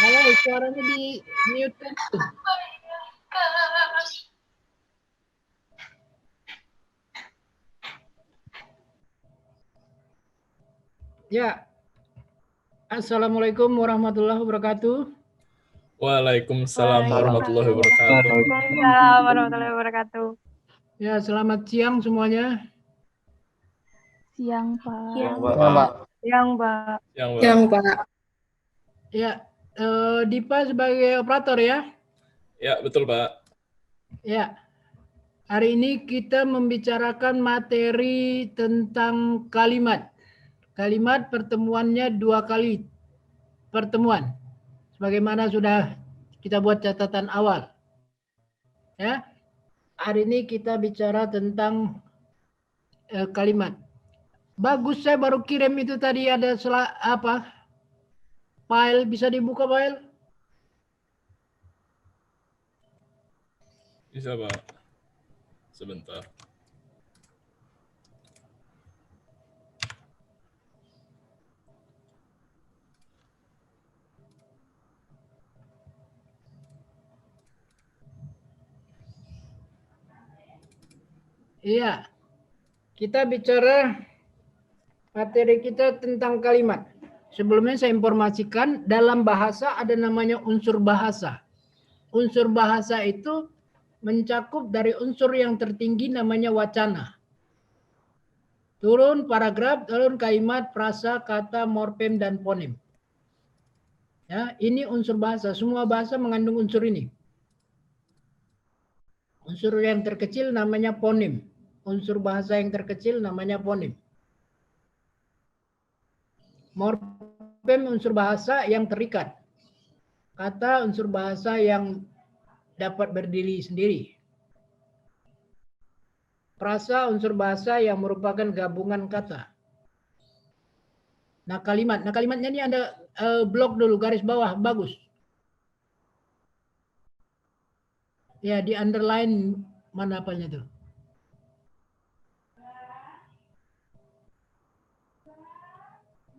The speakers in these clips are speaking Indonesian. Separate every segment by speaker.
Speaker 1: Halo, suaranya di mute kan tuh. Ya, Assalamualaikum warahmatullahi wabarakatuh.
Speaker 2: Waalaikumsalam warahmatullahi wabarakatuh.
Speaker 3: Waalaikumsalam warahmatullahi wabarakatuh.
Speaker 1: Ya, selamat siang semuanya.
Speaker 3: Siang, Pak.
Speaker 2: Siang,
Speaker 3: Siang, Pak.
Speaker 2: Pak.
Speaker 1: Ya, Dipa sebagai operator ya.
Speaker 2: Ya, betul, Pak.
Speaker 1: Ya, hari ini kita membicarakan materi tentang kalimat. Kalimat pertemuannya 2 kali pertemuan. Sebagaimana sudah kita buat catatan awal. Ya, hari ini kita bicara tentang kalimat. Bagus, saya baru kirim itu tadi ada file, bisa dibuka file?
Speaker 2: Bisa, Pak. Sebentar.
Speaker 1: Iya, kita bicara materi kita tentang kalimat. Sebelumnya saya informasikan dalam bahasa ada namanya unsur bahasa. Unsur bahasa itu mencakup dari unsur yang tertinggi namanya wacana. Turun paragraf, turun kalimat, frasa, kata, morfem, dan fonem. Ya, ini unsur bahasa. Semua bahasa mengandung unsur ini. Unsur yang terkecil namanya fonem. Unsur bahasa yang terkecil namanya fonem. Morfem unsur bahasa yang terikat. Kata unsur bahasa yang dapat berdiri sendiri. Frasa unsur bahasa yang merupakan gabungan kata. Nah kalimatnya ini ada blok dulu, garis bawah, bagus. Ya, di underline mana apanya tuh?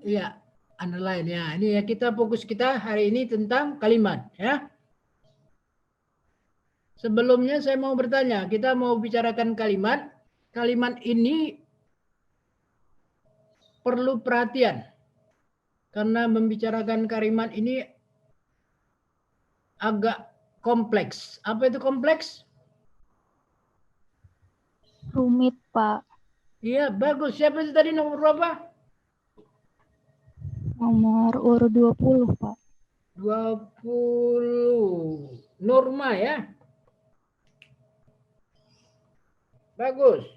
Speaker 1: Iya, underline ya. Ini ya, kita fokus kita hari ini tentang kalimat ya. Sebelumnya saya mau bertanya, kita mau bicarakan kalimat. Kalimat ini perlu perhatian. Karena membicarakan kalimat ini agak kompleks. Apa itu kompleks?
Speaker 3: Rumit, Pak.
Speaker 1: Iya, bagus. Siapa itu tadi nomor berapa?
Speaker 3: Nomor urut 20, Pak.
Speaker 1: 20. Norma ya. Bagus.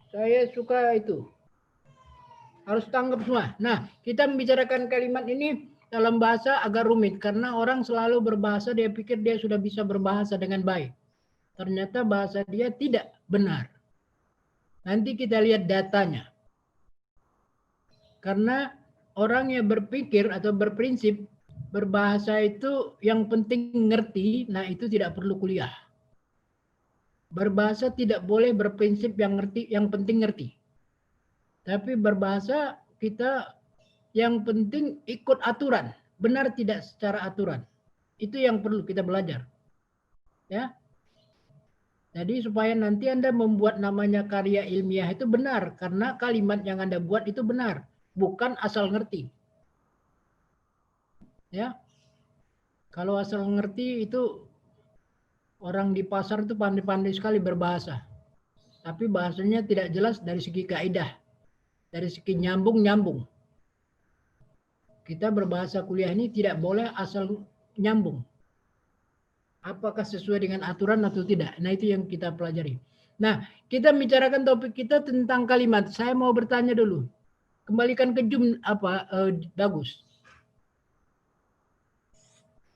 Speaker 1: Saya suka itu. Harus tanggap semua. Nah, kita membicarakan kalimat ini dalam bahasa agak rumit. Karena orang selalu berbahasa, dia pikir dia sudah bisa berbahasa dengan baik. Ternyata bahasa dia tidak benar. Nanti kita lihat datanya. Karena orang yang berpikir atau berprinsip berbahasa itu yang penting ngerti, nah itu tidak perlu kuliah. Berbahasa tidak boleh berprinsip yang penting ngerti. Tapi berbahasa kita yang penting ikut aturan, benar tidak secara aturan. Itu yang perlu kita belajar. Ya. Jadi supaya nanti Anda membuat namanya karya ilmiah itu benar karena kalimat yang Anda buat itu benar, bukan asal ngerti. Ya. Kalau asal ngerti itu orang di pasar itu pandai-pandai sekali berbahasa. Tapi bahasanya tidak jelas dari segi kaidah. Dari segi nyambung-nyambung. Kita berbahasa kuliah ini tidak boleh asal nyambung. Apakah sesuai dengan aturan atau tidak? Nah, itu yang kita pelajari. Nah, kita bicarakan topik kita tentang kalimat. Saya mau bertanya dulu. Kembalikan ke bagus.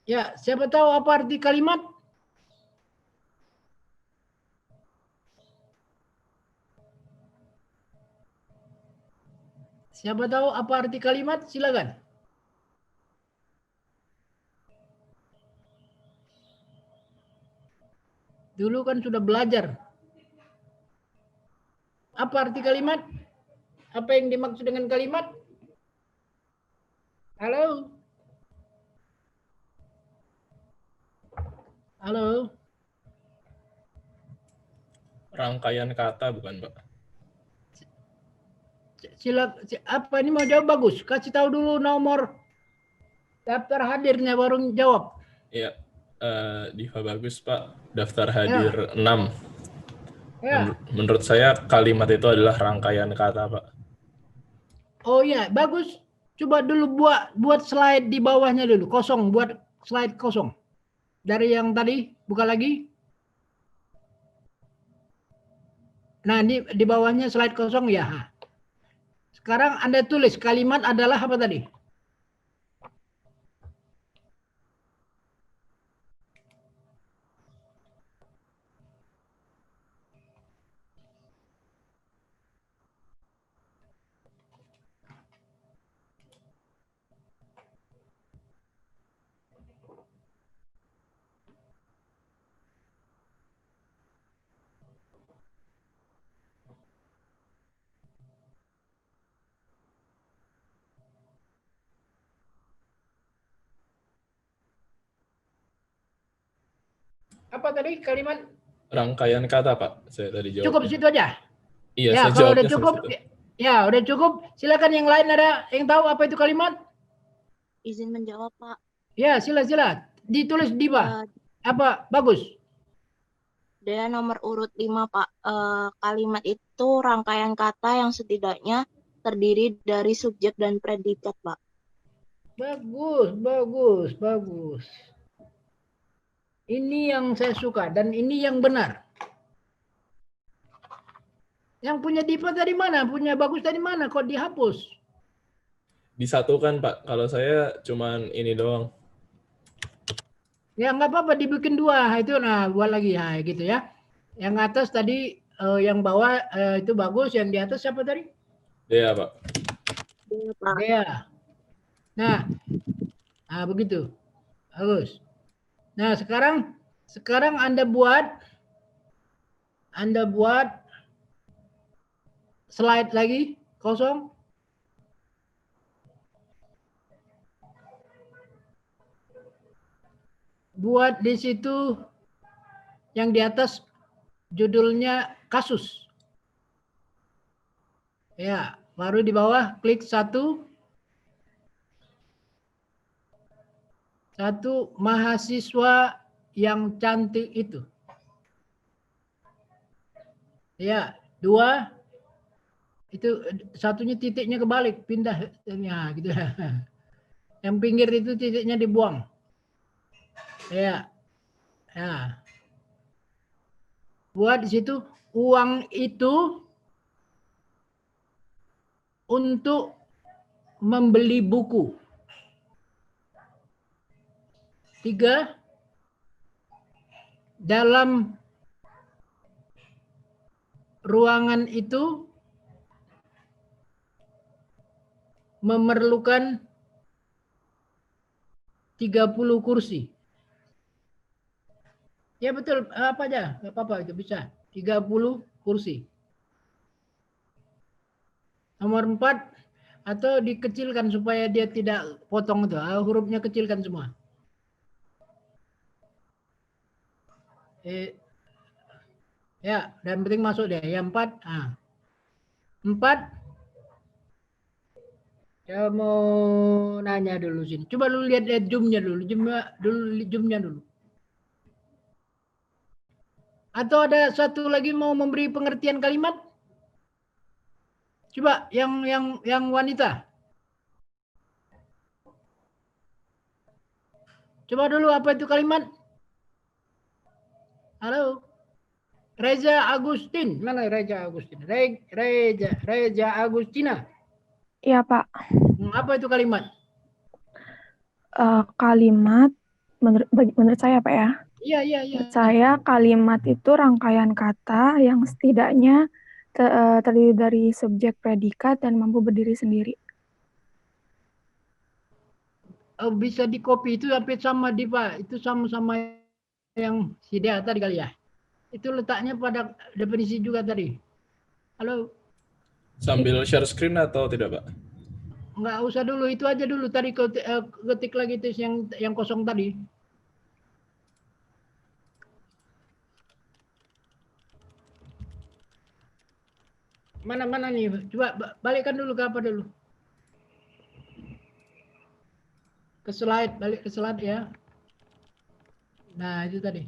Speaker 1: Ya, siapa tahu apa arti kalimat? Siapa tahu apa arti kalimat? Silakan. Dulu kan sudah belajar. Apa arti kalimat? Apa yang dimaksud dengan kalimat? Halo? Halo.
Speaker 2: Rangkaian kata bukan, Pak?
Speaker 1: Apa ini mau jawab bagus? Kasih tahu dulu nomor daftar hadirnya baru jawab.
Speaker 2: Iya, Diva bagus, Pak. Daftar
Speaker 1: Ya.
Speaker 2: hadir 6.
Speaker 1: Ya.
Speaker 2: Menurut saya kalimat itu adalah rangkaian kata, Pak.
Speaker 1: Oh iya, bagus. Coba dulu buat slide di bawahnya dulu, kosong, buat slide kosong. Dari yang tadi, buka lagi. Nah, di bawahnya slide kosong ya. Sekarang Anda tulis kalimat adalah apa tadi? Apa tadi kalimat?
Speaker 2: Rangkaian kata, Pak. Saya tadi jawabnya.
Speaker 1: Cukup situ aja.
Speaker 2: Iya,
Speaker 1: Ya,
Speaker 2: saya
Speaker 1: kalau udah
Speaker 2: jawabnya
Speaker 1: cukup,
Speaker 2: sampai situ.
Speaker 1: ya udah cukup. Silakan yang lain ada yang tahu apa itu kalimat?
Speaker 4: Izin menjawab, Pak.
Speaker 1: Ya, sila. Ditulis di bawah. Apa? Bagus.
Speaker 4: Dia nomor urut 5, Pak. Kalimat itu rangkaian kata yang setidaknya terdiri dari subjek dan predikat, Pak.
Speaker 1: Bagus. Ini yang saya suka dan ini yang benar. Yang punya Diva dari mana? Punya bagus dari mana? Kok dihapus?
Speaker 2: Disatukan, Pak. Kalau saya cuman ini doang.
Speaker 1: Ya nggak apa-apa, dibikin 2. Itu nah buat lagi ya gitu ya. Yang atas tadi yang bawah itu bagus, yang di atas siapa tadi?
Speaker 2: Dea, Pak.
Speaker 4: Iya, Pak.
Speaker 1: Dea. Nah begitu. Bagus. Nah, sekarang Anda buat slide lagi kosong. Buat di situ yang di atas judulnya kasus. Ya, baru di bawah klik satu mahasiswa yang cantik itu. Ya, 2 itu satunya titiknya kebalik, pindah ya gitu. Yang pinggir itu titiknya dibuang. Ya. Buat di situ uang itu untuk membeli buku. 3, dalam ruangan itu memerlukan 30 kursi. Ya betul, apa aja, nggak apa-apa itu bisa. 30 kursi. Nomor 4, atau dikecilkan supaya dia tidak potong itu. Hurufnya kecilkan semua. Ya, dan penting masuk deh. Yang 4. 4. Saya mau nanya dulu sini. Coba lu lihat zoomnya dulu. Zoomnya dulu. Atau ada satu lagi mau memberi pengertian kalimat? Coba yang wanita. Coba dulu apa itu kalimat? Halo. Reza Agustin. Mana Reza Agustin? Reza Agustina.
Speaker 3: Iya, Pak.
Speaker 1: Apa itu kalimat?
Speaker 3: Kalimat menurut saya, Pak ya.
Speaker 1: Iya.
Speaker 3: Menurut saya kalimat itu rangkaian kata yang setidaknya terdiri dari subjek, predikat, dan mampu berdiri sendiri.
Speaker 1: Bisa di copy itu sampai sama Diva. Itu sama-sama yang si Dea tadi kali ya. Itu letaknya pada definisi juga tadi. Halo.
Speaker 2: Sambil share screen atau tidak, Pak?
Speaker 1: Nggak usah dulu, itu aja dulu. Tadi ketik lagi itu yang kosong tadi. Mana nih? Coba balikkan dulu ke apa dulu? Ke slide, balik ke slide ya. Nah, itu tadi.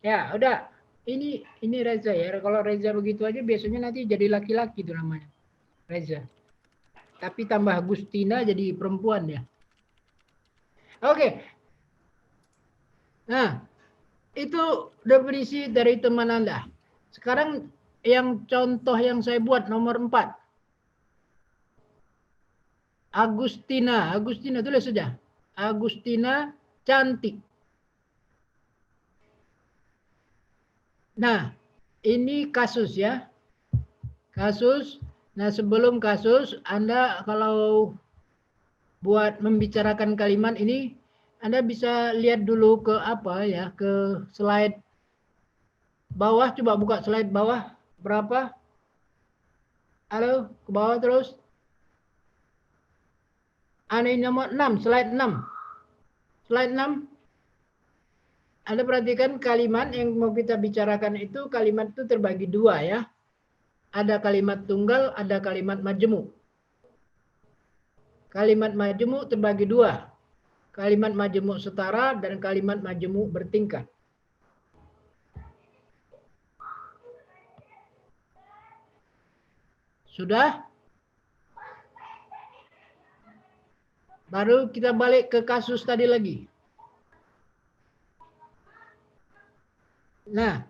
Speaker 1: Ya, udah. Ini Reza ya. Kalau Reza begitu aja biasanya nanti jadi laki-laki itu namanya. Reza. Tapi tambah Agustina jadi perempuan ya. Oke. Nah, itu definisi dari teman Anda. Sekarang yang contoh yang saya buat nomor 4. Agustina tulis saja. Agustina cantik. Nah, ini kasus ya. Kasus. Nah, sebelum kasus, Anda kalau buat membicarakan kalimat ini, Anda bisa lihat dulu ke apa ya, ke slide bawah. Coba buka slide bawah. Berapa? Halo, ke bawah terus. Ini nomor 6, slide 6. Slide 6. Anda perhatikan kalimat yang mau kita bicarakan itu, kalimat itu terbagi dua ya. Ada kalimat tunggal, ada kalimat majemuk. Kalimat majemuk terbagi dua. Kalimat majemuk setara dan kalimat majemuk bertingkat. Sudah? Baru kita balik ke kasus tadi lagi. Nah,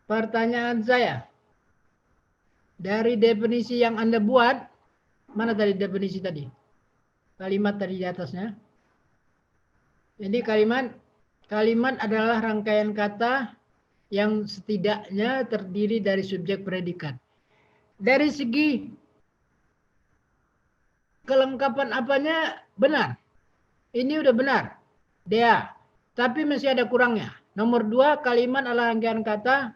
Speaker 1: pertanyaan saya. Dari definisi yang Anda buat, mana tadi definisi tadi? Kalimat tadi di atasnya. Jadi kalimat adalah rangkaian kata yang setidaknya terdiri dari subjek predikat. Dari segi kelengkapan apanya benar. Ini udah benar. Dia. Tapi masih ada kurangnya. Nomor 2, kalimat adalah rangkaian kata.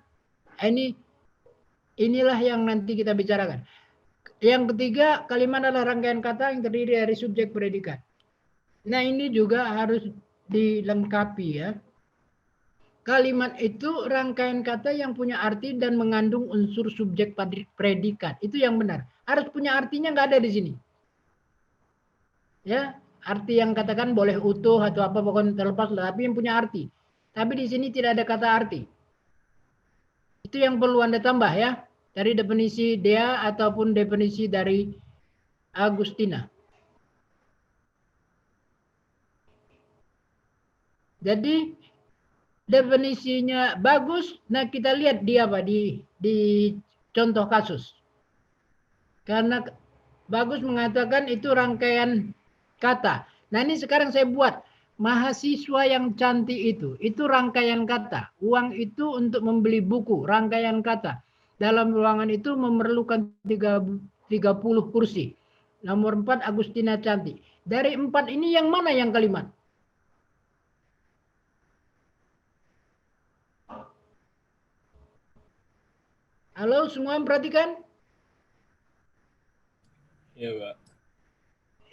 Speaker 1: Inilah yang nanti kita bicarakan. Yang ketiga, kalimat adalah rangkaian kata yang terdiri dari subjek predikat. Nah, ini juga harus dilengkapi ya. Kalimat itu rangkaian kata yang punya arti dan mengandung unsur subjek predikat. Itu yang benar. Harus punya artinya, nggak ada di sini. Ya, arti yang katakan boleh utuh atau apa pokoknya terlepas, tapi yang punya arti. Tapi di sini tidak ada kata arti. Itu yang perlu Anda tambah ya, dari definisi Dea ataupun definisi dari Agustina. Jadi definisinya bagus. Nah, kita lihat di apa di contoh kasus. Karena bagus mengatakan itu rangkaian kata. Nah, ini sekarang saya buat mahasiswa yang cantik itu rangkaian kata. Uang itu untuk membeli buku, rangkaian kata. Dalam ruangan itu memerlukan 30 kursi. Nomor 4, Agustina cantik. Dari 4 ini yang mana yang kalimat? Halo, semua perhatikan?
Speaker 2: Iya, Pak.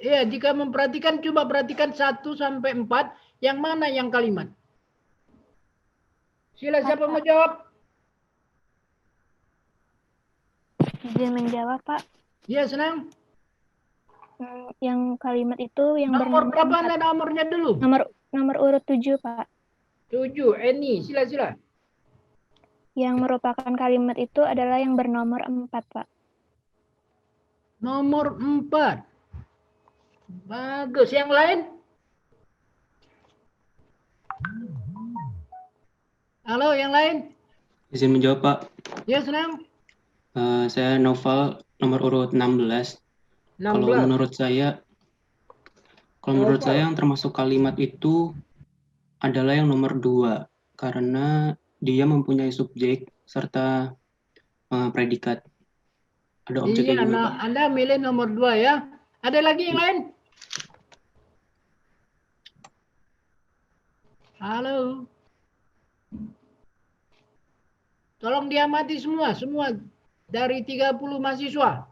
Speaker 1: Iya, jika memperhatikan, coba perhatikan 1 sampai 4, yang mana yang kalimat? Sila, siapa mau jawab?
Speaker 5: Izin menjawab, Pak.
Speaker 1: Iya, senang.
Speaker 5: Yang kalimat itu yang
Speaker 1: Nomor
Speaker 5: bernomor
Speaker 1: berapa
Speaker 5: 4.
Speaker 1: Anda nomornya dulu?
Speaker 5: Nomor urut 7, Pak.
Speaker 1: 7, Eni, sila.
Speaker 5: Yang merupakan kalimat itu adalah yang bernomor 4, Pak.
Speaker 1: Nomor 4. Bagus. Yang lain? Halo, yang lain?
Speaker 6: Izin menjawab, Pak.
Speaker 1: Ya, senang.
Speaker 6: Saya Noval, nomor urut 16.
Speaker 1: 16.
Speaker 6: Kalau menurut saya yang termasuk kalimat itu adalah yang nomor 2. Karena dia mempunyai subjek serta predikat. Ada objeknya juga, Pak.
Speaker 1: Anda milih nomor 2 ya. Ada lagi yang lain? Halo. Tolong diamati semua dari 30 mahasiswa.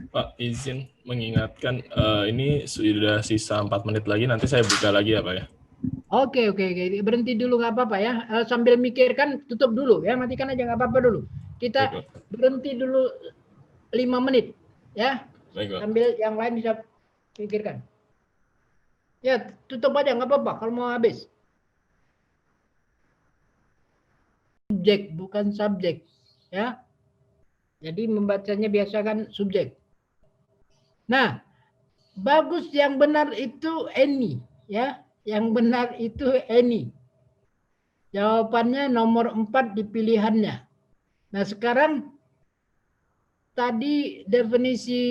Speaker 2: Pak, izin mengingatkan ini sudah sisa 4 menit lagi, nanti saya buka lagi ya Pak ya.
Speaker 1: Oke. Berhenti dulu nggak apa-apa ya. Sambil mikirkan, tutup dulu ya. Matikan aja nggak apa-apa dulu. Kita
Speaker 2: Baik, Pak.
Speaker 1: berhenti dulu 5 menit ya.
Speaker 2: Baik, Pak.
Speaker 1: Sambil yang lain bisa pikirkan. Ya, tutup aja nggak apa-apa kalau mau habis. Subjek bukan subjek ya. Jadi membacanya biasakan subjek. Nah, bagus yang benar itu any ya. Yang benar itu any. Jawabannya nomor 4 di pilihannya. Nah, sekarang tadi definisi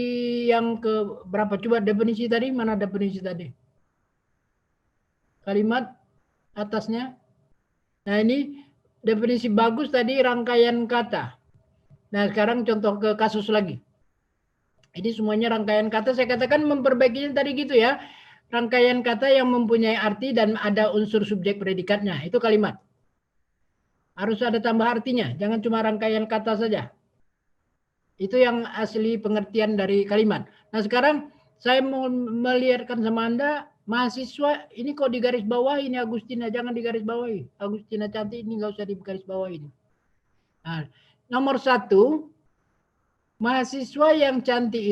Speaker 1: yang ke berapa? Coba definisi tadi, mana definisi tadi? Kalimat atasnya. Nah, ini definisi bagus tadi rangkaian kata. Nah, sekarang contoh ke kasus lagi. Ini semuanya rangkaian kata. Saya katakan memperbaikinya tadi gitu ya. Rangkaian kata yang mempunyai arti dan ada unsur subjek predikatnya. Itu kalimat. Harus ada tambah artinya. Jangan cuma rangkaian kata saja. Itu yang asli pengertian dari kalimat. Nah, sekarang saya mau melihatkan sama Anda, mahasiswa ini kok digaris bawah ini Agustina, jangan digaris bawahi. Agustina cantik ini nggak usah digaris bawahi. Nah, nomor 1, mahasiswa yang cantik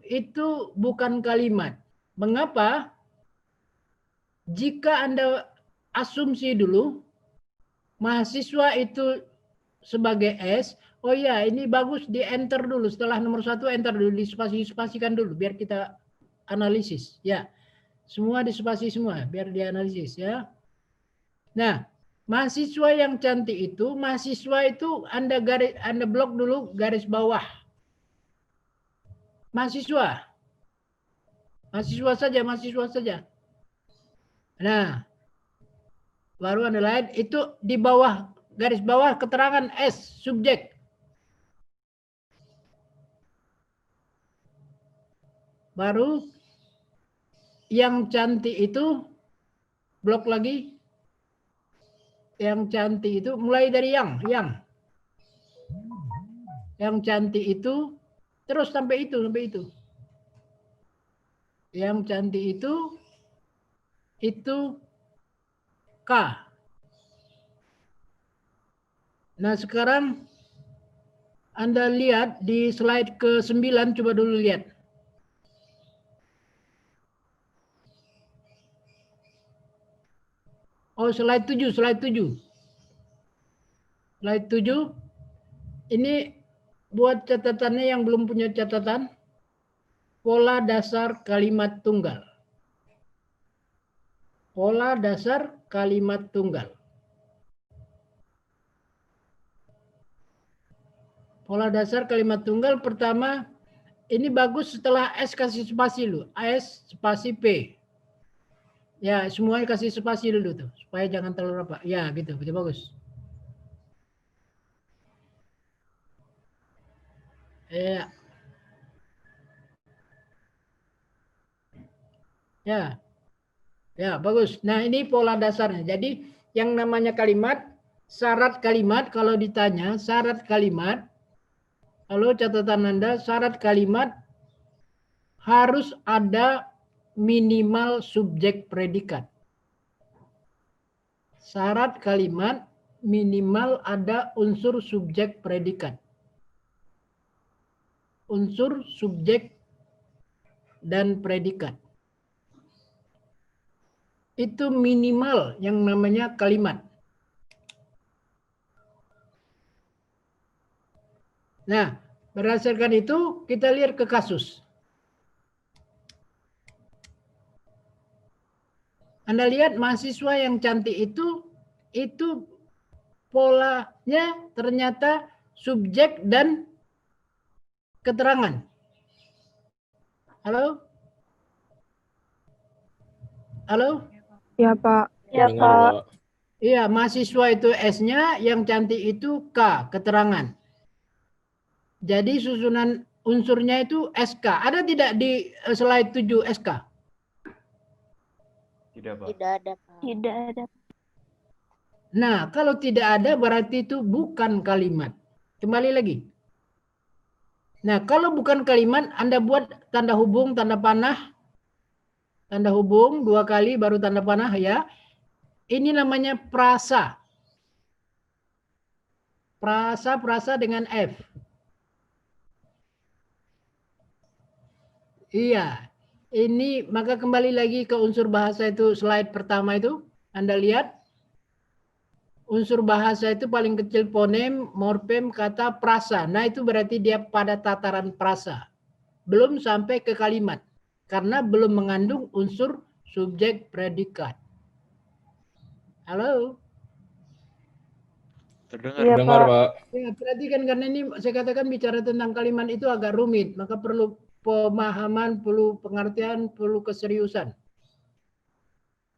Speaker 1: itu bukan kalimat. Mengapa? Jika Anda asumsi dulu, mahasiswa itu sebagai S, oh ya ini bagus di enter dulu, setelah nomor 1 enter dulu, dispasikan dulu biar kita analisis ya. Semua dispasi semua biar dianalisis ya. Nah, mahasiswa yang cantik itu, mahasiswa itu Anda blok dulu garis bawah. Mahasiswa. Mahasiswa saja. Nah, baru Anda lihat itu di bawah garis bawah keterangan S, subjek. Baru yang cantik itu, blok lagi. Yang cantik itu mulai dari yang. Yang cantik itu, terus sampai itu. Yang cantik itu K. Nah, sekarang Anda lihat di slide ke-9, coba dulu lihat. Oh, slide 7. Slide 7. Ini buat catatannya yang belum punya catatan. Pola dasar kalimat tunggal. Pola dasar kalimat tunggal. Pola dasar kalimat tunggal pertama, ini bagus setelah S kasih spasi dulu. S spasi P. Ya, semuanya kasih spasi dulu tuh, supaya jangan terlalu apa. Ya, gitu bagus. Ya, bagus. Nah, ini pola dasarnya. Jadi, yang namanya kalimat, syarat kalimat, kalau ditanya syarat kalimat, kalau catatan Anda, syarat kalimat harus ada minimal subjek predikat. Syarat kalimat minimal ada unsur subjek predikat. Unsur subjek dan predikat. Itu minimal yang namanya kalimat. Nah, berdasarkan itu kita lihat ke kasus. Anda lihat mahasiswa yang cantik itu polanya ternyata subjek dan keterangan. Halo?
Speaker 3: Ya, Pak.
Speaker 1: Iya, mahasiswa itu S-nya, yang cantik itu K, keterangan. Jadi susunan unsurnya itu SK. Ada tidak di slide 7 SK?
Speaker 7: Tidak, Pak.
Speaker 5: Tidak ada.
Speaker 1: Nah, kalau tidak ada berarti itu bukan kalimat. Kembali lagi. Nah, kalau bukan kalimat, Anda buat tanda hubung, tanda panah. Tanda hubung 2 kali baru tanda panah ya. Ini namanya prasa. Prasa dengan F. Iya. Ini maka kembali lagi ke unsur bahasa itu, slide pertama itu. Anda lihat. Unsur bahasa itu paling kecil fonem, morfem, kata, prasa. Nah, itu berarti dia pada tataran prasa. Belum sampai ke kalimat. Karena belum mengandung unsur subjek predikat. Halo?
Speaker 2: Terdengar.
Speaker 3: Iya,
Speaker 2: Dengar,
Speaker 3: Pak.
Speaker 2: Pak.
Speaker 1: Ya, perhatikan karena ini saya katakan bicara tentang kalimat itu agak rumit. Maka perlu pemahaman, perlu pengertian, perlu keseriusan.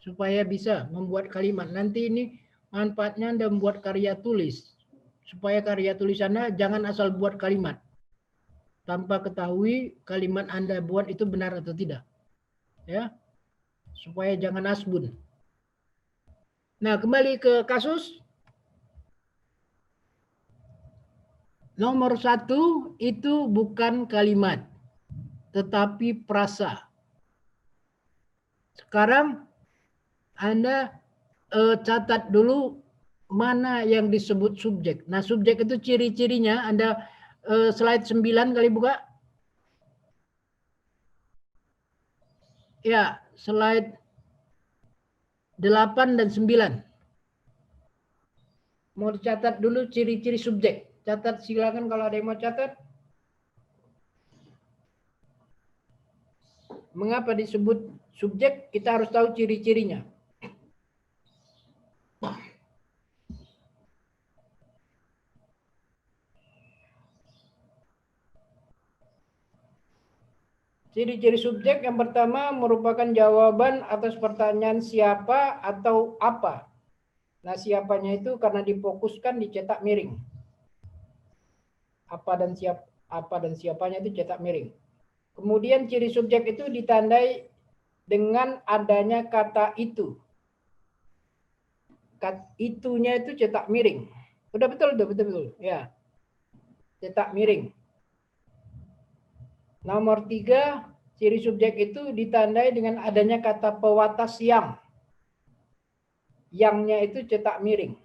Speaker 1: Supaya bisa membuat kalimat. Nanti ini manfaatnya Anda membuat karya tulis. Supaya karya tulis Anda jangan asal buat kalimat. Tanpa ketahui kalimat Anda buat itu benar atau tidak. Ya. Supaya jangan asbun. Nah, kembali ke kasus. Nomor 1 itu bukan kalimat. Tetapi prasa. Sekarang Anda catat dulu mana yang disebut subjek. Nah, subjek itu ciri-cirinya Anda slide 9 kali buka. Ya, slide 8 dan 9. Mau dicatat dulu ciri-ciri subjek. Catat silakan kalau ada yang mau catat. Mengapa disebut subjek? Kita harus tahu ciri-cirinya. Ciri-ciri subjek yang pertama merupakan jawaban atas pertanyaan siapa atau apa. Nah, siapanya itu karena difokuskan dicetak miring. Apa dan siapanya itu cetak miring. Kemudian ciri subjek itu ditandai dengan adanya kata itu. Itunya itu cetak miring. Udah betul, betul. Ya. Cetak miring. Nomor 3, ciri subjek itu ditandai dengan adanya kata pewatas yang. Yang-nya itu cetak miring.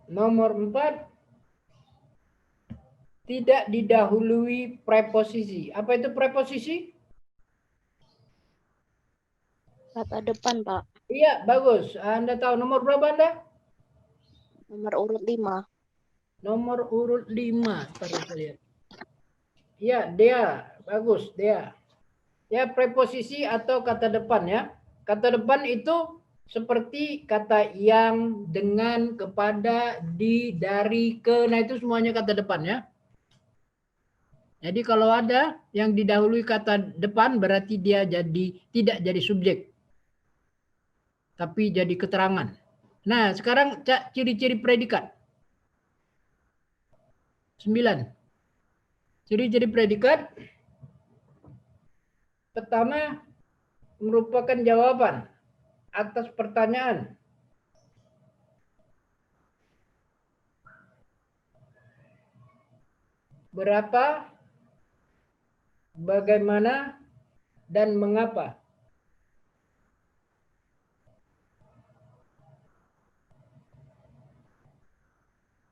Speaker 1: Nomor 4, tidak didahului preposisi. Apa itu preposisi?
Speaker 4: Kata depan, Pak.
Speaker 1: Iya, bagus. Anda tahu nomor berapa Anda?
Speaker 4: Nomor urut 5.
Speaker 1: Nomor urut 5. Kita lihat. Iya, dia. Bagus, dia. Ya, preposisi atau kata depan ya. Kata depan itu seperti kata yang, dengan, kepada, di, dari, ke. Nah, itu semuanya kata depan ya. Jadi kalau ada yang didahului kata depan berarti dia tidak jadi subjek. Tapi jadi keterangan. Nah, sekarang ciri-ciri predikat. 9. Ciri-ciri predikat. Pertama, merupakan jawaban atas pertanyaan. Berapa, bagaimana, dan mengapa.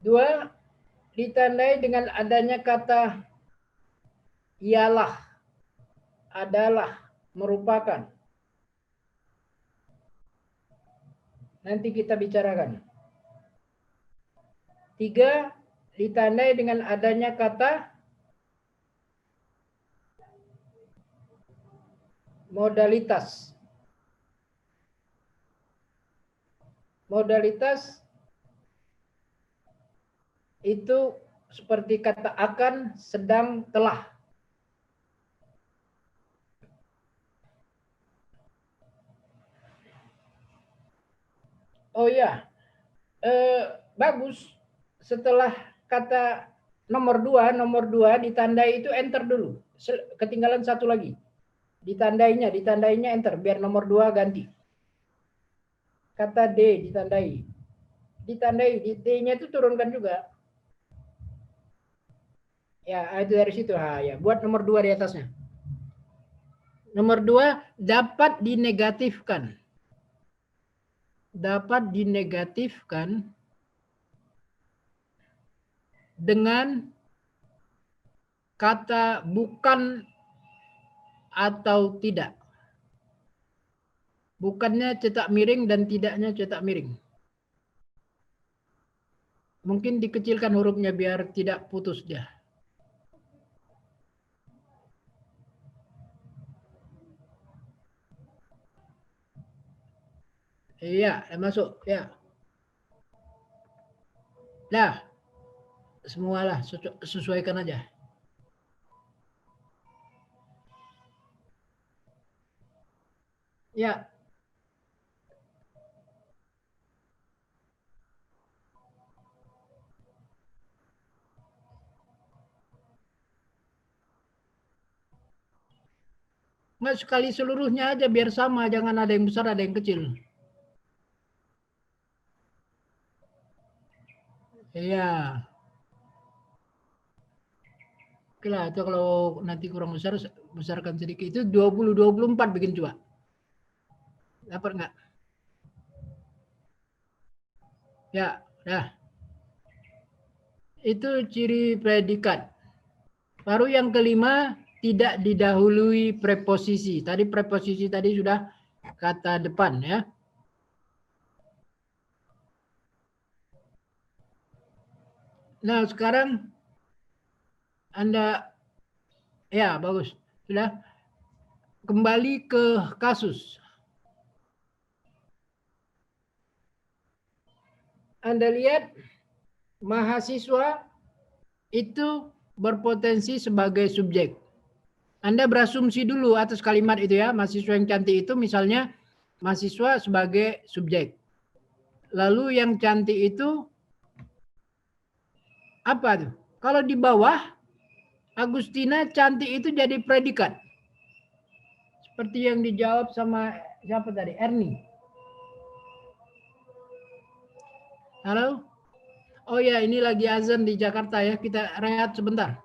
Speaker 1: Dua, ditandai dengan adanya kata ialah, adalah, merupakan. Nanti kita bicarakan. 3, ditandai dengan adanya kata modalitas. Modalitas itu seperti kata akan, sedang, telah. Oh ya, bagus. Setelah kata nomor 2 ditandai itu enter dulu. Ketinggalan satu lagi. Ditandainya enter. Biar nomor 2 ganti. Kata D ditandai. D-nya itu turunkan juga. Ya, itu dari situ. Ya, buat nomor 2 di atasnya. Nomor 2, dapat dinegatifkan. Dapat dinegatifkan dengan kata bukan atau tidak. Bukannya cetak miring dan tidaknya cetak miring. Mungkin dikecilkan hurufnya biar tidak putus dia. Iya, masuk. Ya. Dah. Semualah sesuaikan aja. Ya. Nggak sekali seluruhnya aja biar sama, jangan ada yang besar ada yang kecil. Iya. Oke lah, itu kalau nanti kurang besar, besarkan sedikit. Itu 20-24 bikin coba. Dapat nggak? Ya, dah. Itu ciri predikat. Baru yang kelima, tidak didahului preposisi. Tadi preposisi tadi sudah kata depan ya. Nah, sekarang Anda, ya bagus. Sudah. Kembali ke kasus. Anda lihat mahasiswa itu berpotensi sebagai subjek. Anda berasumsi dulu atas kalimat itu ya, mahasiswa yang cantik itu misalnya mahasiswa sebagai subjek. Lalu yang cantik itu apa tuh? Kalau di bawah Agustina cantik itu jadi predikat. Seperti yang dijawab sama siapa tadi? Ernie. Halo? Oh ya, ini lagi azan di Jakarta ya. Kita rehat sebentar.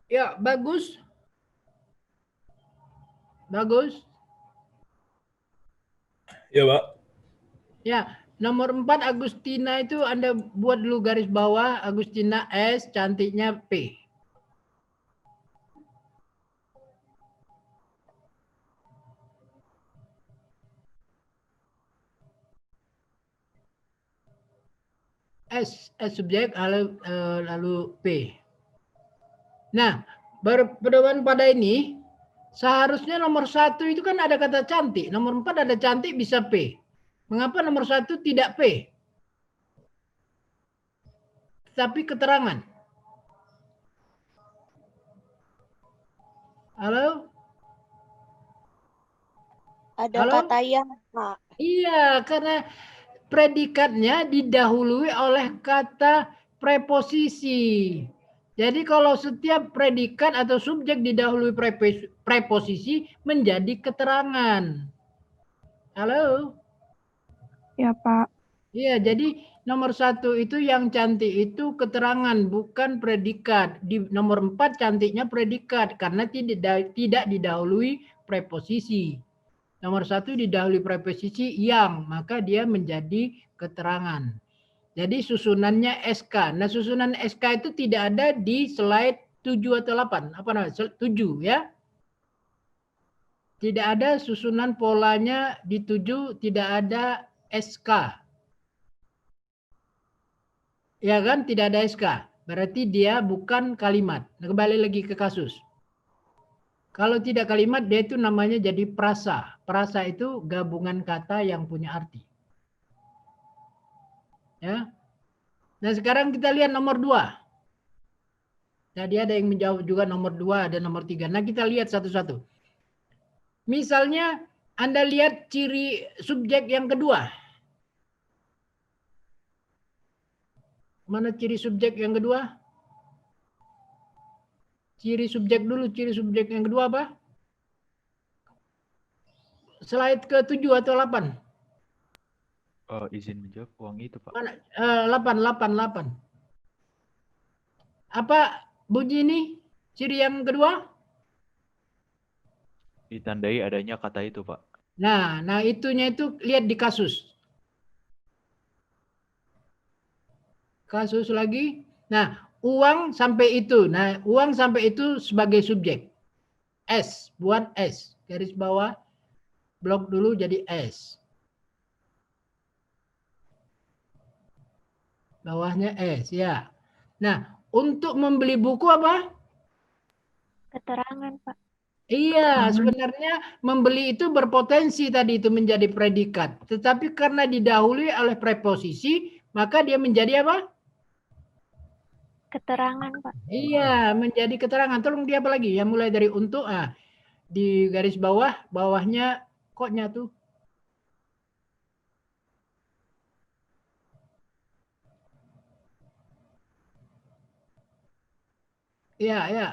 Speaker 1: Ya, bagus. Bagus.
Speaker 2: Ya, Pak.
Speaker 1: Ya, nomor 4 Agustina itu Anda buat dulu garis bawah, Agustina S, cantiknya P. S subjek lalu P. Nah, berpedoman pada ini seharusnya nomor 1 itu kan ada kata cantik, nomor 4 ada cantik bisa P. Mengapa nomor 1 tidak P? Tapi keterangan. Halo?
Speaker 4: Ada
Speaker 1: Halo?
Speaker 4: kata yang, Pak.
Speaker 1: Iya, karena predikatnya didahului oleh kata preposisi. Jadi kalau setiap predikat atau subjek didahului preposisi menjadi keterangan. Halo?
Speaker 3: Ya, Pak.
Speaker 1: Iya, jadi nomor 1 itu yang cantik itu keterangan, bukan predikat. Di nomor 4 cantiknya predikat karena tidak didahului preposisi. Nomor 1 didahului preposisi yang, maka dia menjadi keterangan. Jadi susunannya SK. Nah, susunan SK itu tidak ada di slide 7 atau 8. Apa namanya? 7 ya. Tidak ada susunan polanya di 7, tidak ada SK. Ya kan, tidak ada SK. Berarti dia bukan kalimat. Nah, kembali lagi ke kasus. Kalau tidak kalimat, dia itu namanya jadi prasa. Prasa itu gabungan kata yang punya arti. Ya. Nah, sekarang kita lihat nomor 2. Tadi ada yang menjawab juga nomor 2, ada nomor 3. Nah, kita lihat satu-satu. Misalnya, Anda lihat ciri subjek yang kedua. Mana ciri subjek yang kedua? Ciri subjek dulu, ciri subjek yang kedua apa? Slide ke-7 atau 8?
Speaker 7: Izin menjawab uang itu, Pak.
Speaker 1: Mana? 8. Apa bunyi ini? Ciri yang kedua?
Speaker 7: Ditandai adanya kata itu, Pak.
Speaker 1: Nah itunya itu lihat di kasus. Kasus lagi. Nah, uang sampai itu. Nah, uang sampai itu sebagai subjek. S, buat S. Garis bawah, blok dulu jadi S. Bawahnya S, ya. Nah, untuk membeli buku apa?
Speaker 5: Keterangan, Pak.
Speaker 1: Iya, sebenarnya membeli itu berpotensi tadi itu menjadi predikat. Tetapi karena didahului oleh preposisi, maka dia menjadi apa?
Speaker 5: Keterangan, Pak.
Speaker 1: Iya, menjadi keterangan. Tolong dia apa lagi? Ya, mulai dari untuk, di garis bawah, bawahnya koknya tuh. Iya, ya.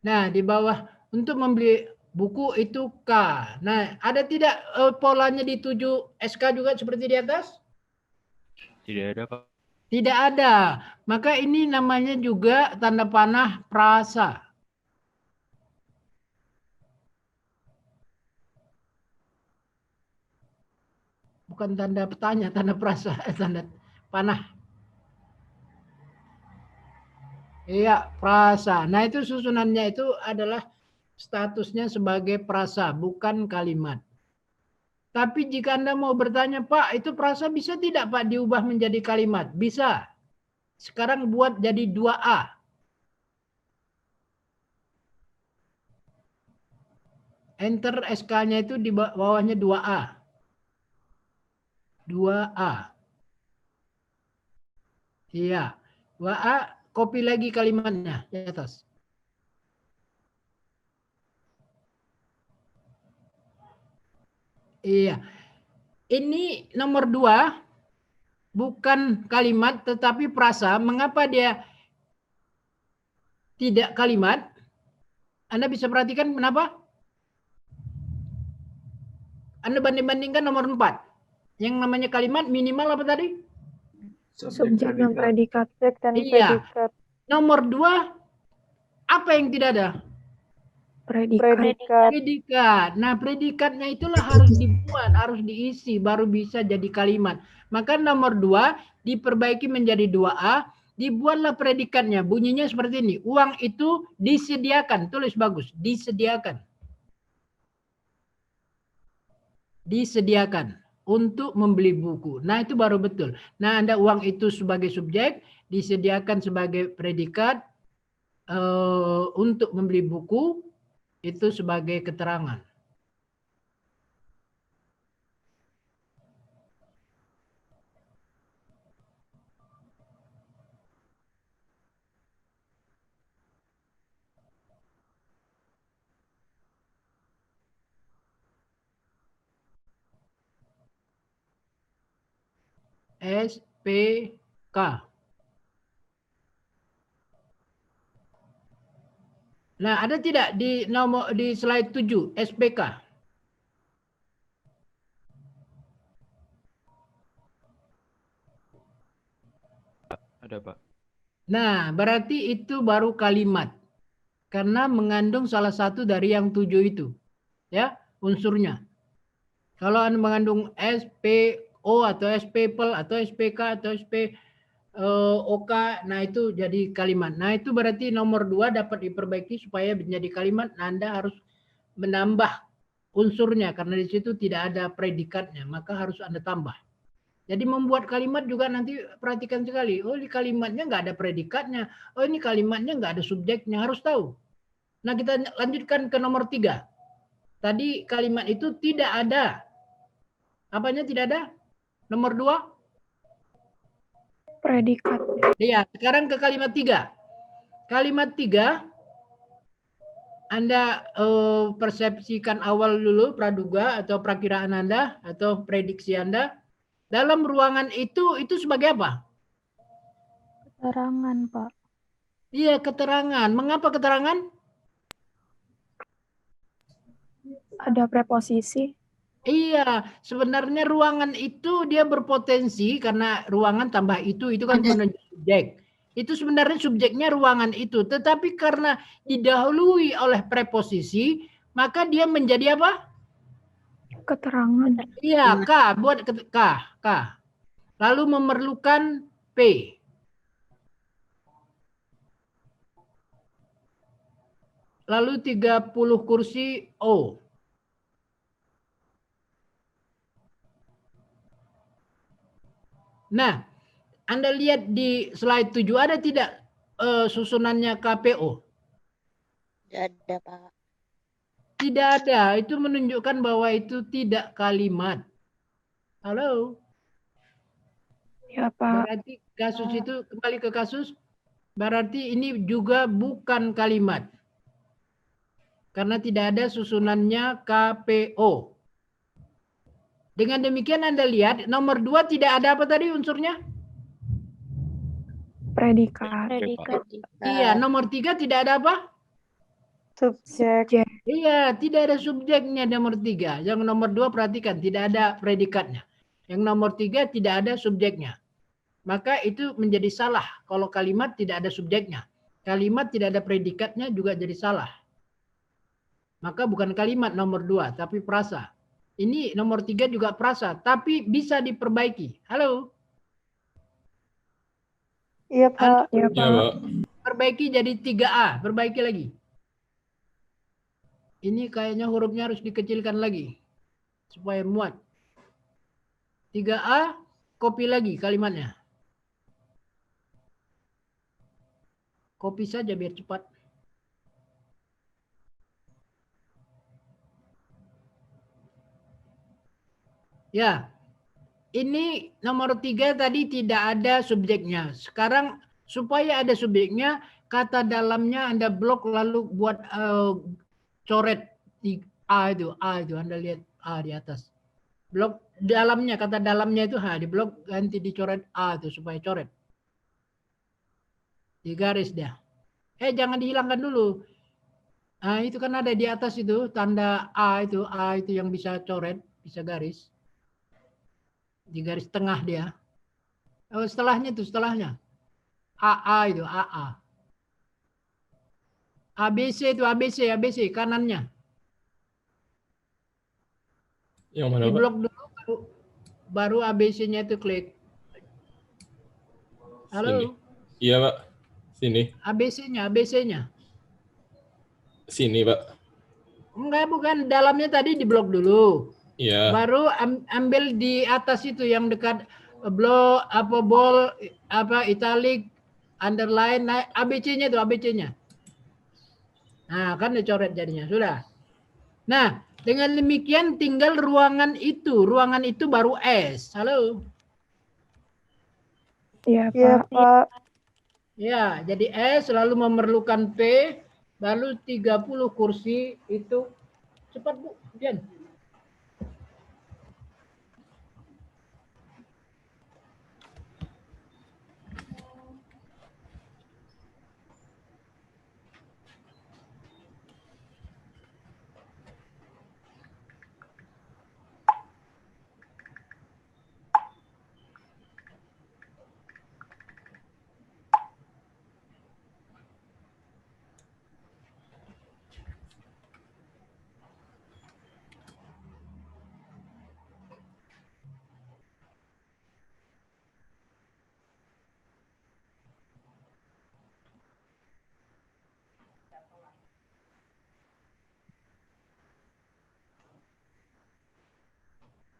Speaker 1: Nah, di bawah untuk membeli buku itu K. Nah, ada tidak polanya di 7 SK juga seperti di atas?
Speaker 7: Tidak ada, Pak.
Speaker 1: Tidak ada. Maka ini namanya juga tanda panah prasa. Bukan tanda petanya, tanda prasa, tanda panah. Iya, prasa. Nah, itu susunannya itu adalah statusnya sebagai prasa, bukan kalimat. Tapi jika Anda mau bertanya, Pak, itu prasa bisa tidak, Pak, diubah menjadi kalimat? Bisa. Sekarang buat jadi 2A. Enter SK-nya itu di bawahnya 2A. 2A. Iya. 2A, copy lagi kalimatnya di atas. Iya. Ini nomor 2 bukan kalimat tetapi prasa. Mengapa dia tidak kalimat? Anda bisa perhatikan kenapa? Anda banding-bandingkan nomor 4. Yang namanya kalimat minimal apa tadi?
Speaker 3: Subjek dan predikat.
Speaker 1: Iya. Nomor 2, apa yang tidak ada? Predikat. Nah, predikatnya itulah harus dibuat, harus diisi, baru bisa jadi kalimat. Maka nomor 2 diperbaiki menjadi 2A, dibuatlah predikatnya. Bunyinya seperti ini. Uang itu disediakan. Tulis bagus. Disediakan. Disediakan untuk membeli buku. Nah, itu baru betul. Nah, Anda uang itu sebagai subjek, disediakan sebagai predikat untuk membeli buku, itu sebagai keterangan. SPK. Nah, ada tidak di nomor di slide 7 SPK?
Speaker 7: Ada, Pak.
Speaker 1: Nah, berarti itu baru kalimat. Karena mengandung salah satu dari yang 7 itu. Ya, unsurnya. Kalau Anda mengandung SPO atau SPPL atau SPK atau OK, nah itu jadi kalimat. Nah, itu berarti nomor 2 dapat diperbaiki supaya menjadi kalimat. Nah, Anda harus menambah unsurnya karena di situ tidak ada predikatnya, maka harus Anda tambah. Jadi membuat kalimat juga nanti perhatikan sekali. Oh, ini kalimatnya nggak ada predikatnya. Oh, ini kalimatnya nggak ada subjeknya. Harus tahu. Nah, kita lanjutkan ke nomor 3. Tadi kalimat itu tidak ada. Apanya tidak ada? Nomor 2?
Speaker 3: Predikat.
Speaker 1: Iya, sekarang ke kalimat 3. Kalimat 3, Anda persepsikan awal dulu praduga atau prakiraan Anda atau prediksi Anda. Dalam ruangan itu sebagai apa?
Speaker 3: Keterangan, Pak.
Speaker 1: Iya, keterangan. Mengapa keterangan?
Speaker 3: Ada preposisi.
Speaker 1: Iya, sebenarnya ruangan itu dia berpotensi karena ruangan tambah itu kan menunjuk subjek. Itu sebenarnya subjeknya ruangan itu, tetapi karena didahului oleh preposisi, maka dia menjadi apa?
Speaker 3: Keterangan.
Speaker 1: Iya, K, buat K. Lalu memerlukan P. Lalu 30 kursi O. Nah, Anda lihat di slide 7 ada tidak susunannya KPO?
Speaker 4: Tidak ada, Pak.
Speaker 1: Tidak ada, itu menunjukkan bahwa itu tidak kalimat. Halo?
Speaker 3: Ya, Pak.
Speaker 1: Berarti kasus itu, kembali ke kasus, berarti ini juga bukan kalimat. Karena tidak ada susunannya KPO. Dengan demikian Anda lihat, nomor 2 tidak ada apa tadi unsurnya?
Speaker 3: Predikat.
Speaker 1: Iya, nomor 3 tidak ada apa?
Speaker 3: Subjek.
Speaker 1: Iya, tidak ada subjeknya nomor 3. Yang nomor 2 perhatikan, tidak ada predikatnya. Yang nomor 3 tidak ada subjeknya. Maka itu menjadi salah kalau kalimat tidak ada subjeknya. Kalimat tidak ada predikatnya juga jadi salah. Maka bukan kalimat nomor 2, tapi prasa. Ini nomor 3 juga prasa, tapi bisa diperbaiki. Halo?
Speaker 3: Iya, Pak.
Speaker 2: Ya, Pak.
Speaker 1: Perbaiki jadi 3A, perbaiki lagi. Ini kayaknya hurufnya harus dikecilkan lagi supaya muat. 3A, copy lagi kalimatnya. Copy saja biar cepat. Ya, ini nomor 3 tadi tidak ada subjeknya. Sekarang supaya ada subjeknya, kata dalamnya Anda blok lalu buat coret di A itu Anda lihat A di atas. Blok dalamnya, kata dalamnya itu di blok ganti dicoret A itu supaya coret. Di garis dia. Jangan dihilangkan dulu. Nah, itu kan ada di atas itu tanda A itu yang bisa coret, bisa garis. Di garis tengah dia. Setelahnya AA itu AA. ABC itu ABC kanannya.
Speaker 2: Yang mana,
Speaker 1: Di
Speaker 2: Pak?
Speaker 1: blok dulu baru ABC-nya itu klik. Halo.
Speaker 2: Sini. Iya, Pak. Sini.
Speaker 1: ABC-nya.
Speaker 2: Sini, Pak.
Speaker 1: Enggak, bukan. Dalamnya tadi di blok dulu.
Speaker 2: Iya.
Speaker 1: Baru ambil di atas itu yang dekat blok bold italic underline ABC-nya itu ABC-nya. Nah, kan dicoret jadinya. Sudah. Nah, dengan demikian tinggal ruangan itu. Ruangan itu baru S. Halo.
Speaker 3: Iya, Pak.
Speaker 1: Ya, jadi S lalu memerlukan P, lalu 30 kursi itu. Cepat, Bu. Dian.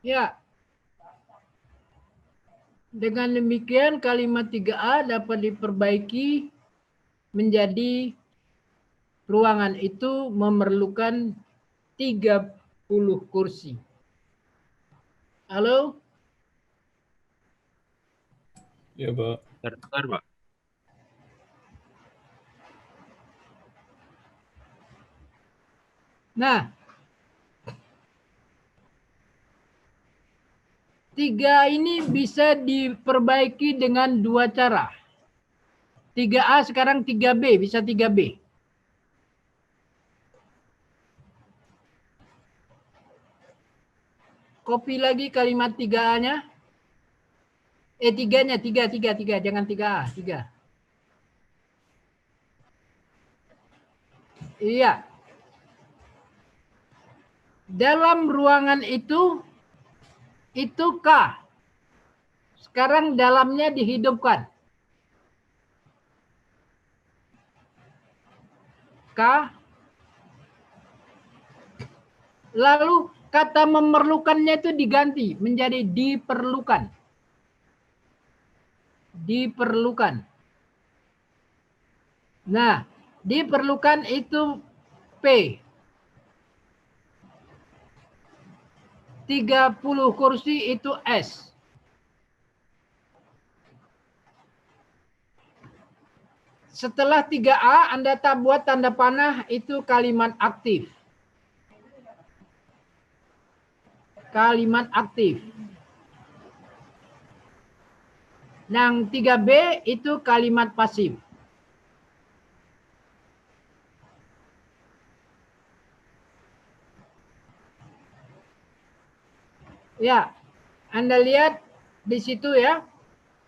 Speaker 1: Ya. Dengan demikian kalimat 3A dapat diperbaiki menjadi ruangan itu memerlukan 30 kursi. Halo?
Speaker 2: Iya, Pak.
Speaker 7: Bentar, Pak.
Speaker 1: Nah, 3 ini bisa diperbaiki dengan 2 cara. 3A sekarang 3B, bisa 3B. Copy lagi kalimat 3A-nya. 3-nya, 3, jangan 3A, 3. Iya. Dalam ruangan itu K. Sekarang dalamnya dihidupkan. K. Lalu kata memerlukannya itu diganti menjadi diperlukan. Diperlukan. Nah, diperlukan itu P. 30 kursi itu S. Setelah 3A, Anda buat tanda panah itu kalimat aktif. Kalimat aktif. Yang 3B itu kalimat pasif. Ya, Anda lihat di situ ya.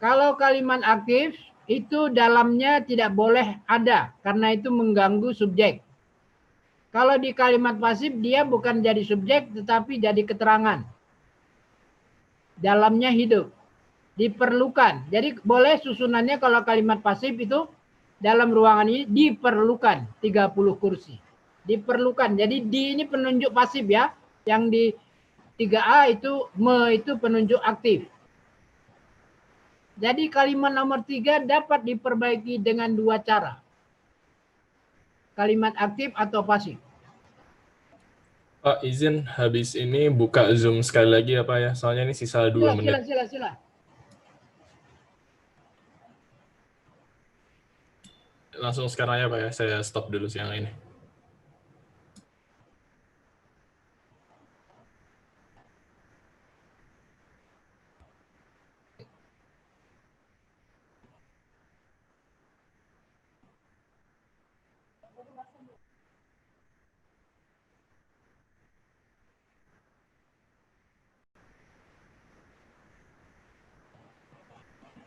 Speaker 1: Kalau kalimat aktif itu dalamnya tidak boleh ada karena itu mengganggu subjek. Kalau di kalimat pasif dia bukan jadi subjek tetapi jadi keterangan. Dalamnya hidup. Diperlukan. Jadi boleh susunannya kalau kalimat pasif itu dalam ruangan ini diperlukan 30 kursi. Diperlukan. Jadi di ini penunjuk pasif ya. Yang di 3A itu itu penunjuk aktif. Jadi kalimat nomor 3 dapat diperbaiki dengan 2 cara. Kalimat aktif atau pasif.
Speaker 2: Pak, izin habis ini buka Zoom sekali lagi ya Pak ya. Soalnya ini sisa 2 menit.
Speaker 1: Sila.
Speaker 2: Langsung sekarang ya Pak ya. Saya stop dulu siang ini.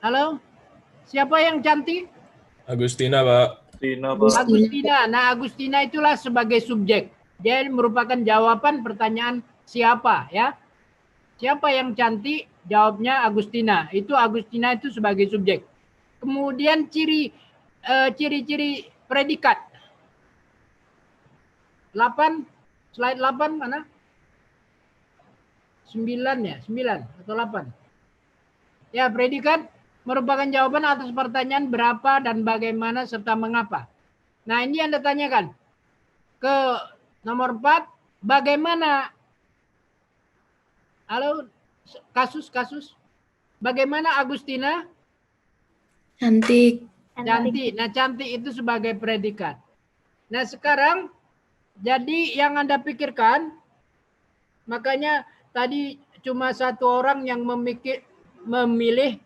Speaker 1: Halo? Siapa yang cantik?
Speaker 2: Agustina Pak.
Speaker 1: Agustina. Nah, Agustina itulah sebagai subjek. Dia merupakan jawaban pertanyaan siapa ya. Siapa yang cantik? Jawabnya Agustina. Itu Agustina itu sebagai subjek. Kemudian ciri-ciri predikat. 8, slide 8 mana? 9 ya, 9 atau 8. Ya, predikat merupakan jawaban atas pertanyaan berapa dan bagaimana serta mengapa. Nah, ini Anda tanyakan. Ke nomor 4, bagaimana? Halo, kasus. Bagaimana Agustina?
Speaker 8: Cantik.
Speaker 1: Cantik. Nah, cantik itu sebagai predikat. Nah, sekarang jadi yang Anda pikirkan, makanya tadi cuma satu orang yang memilih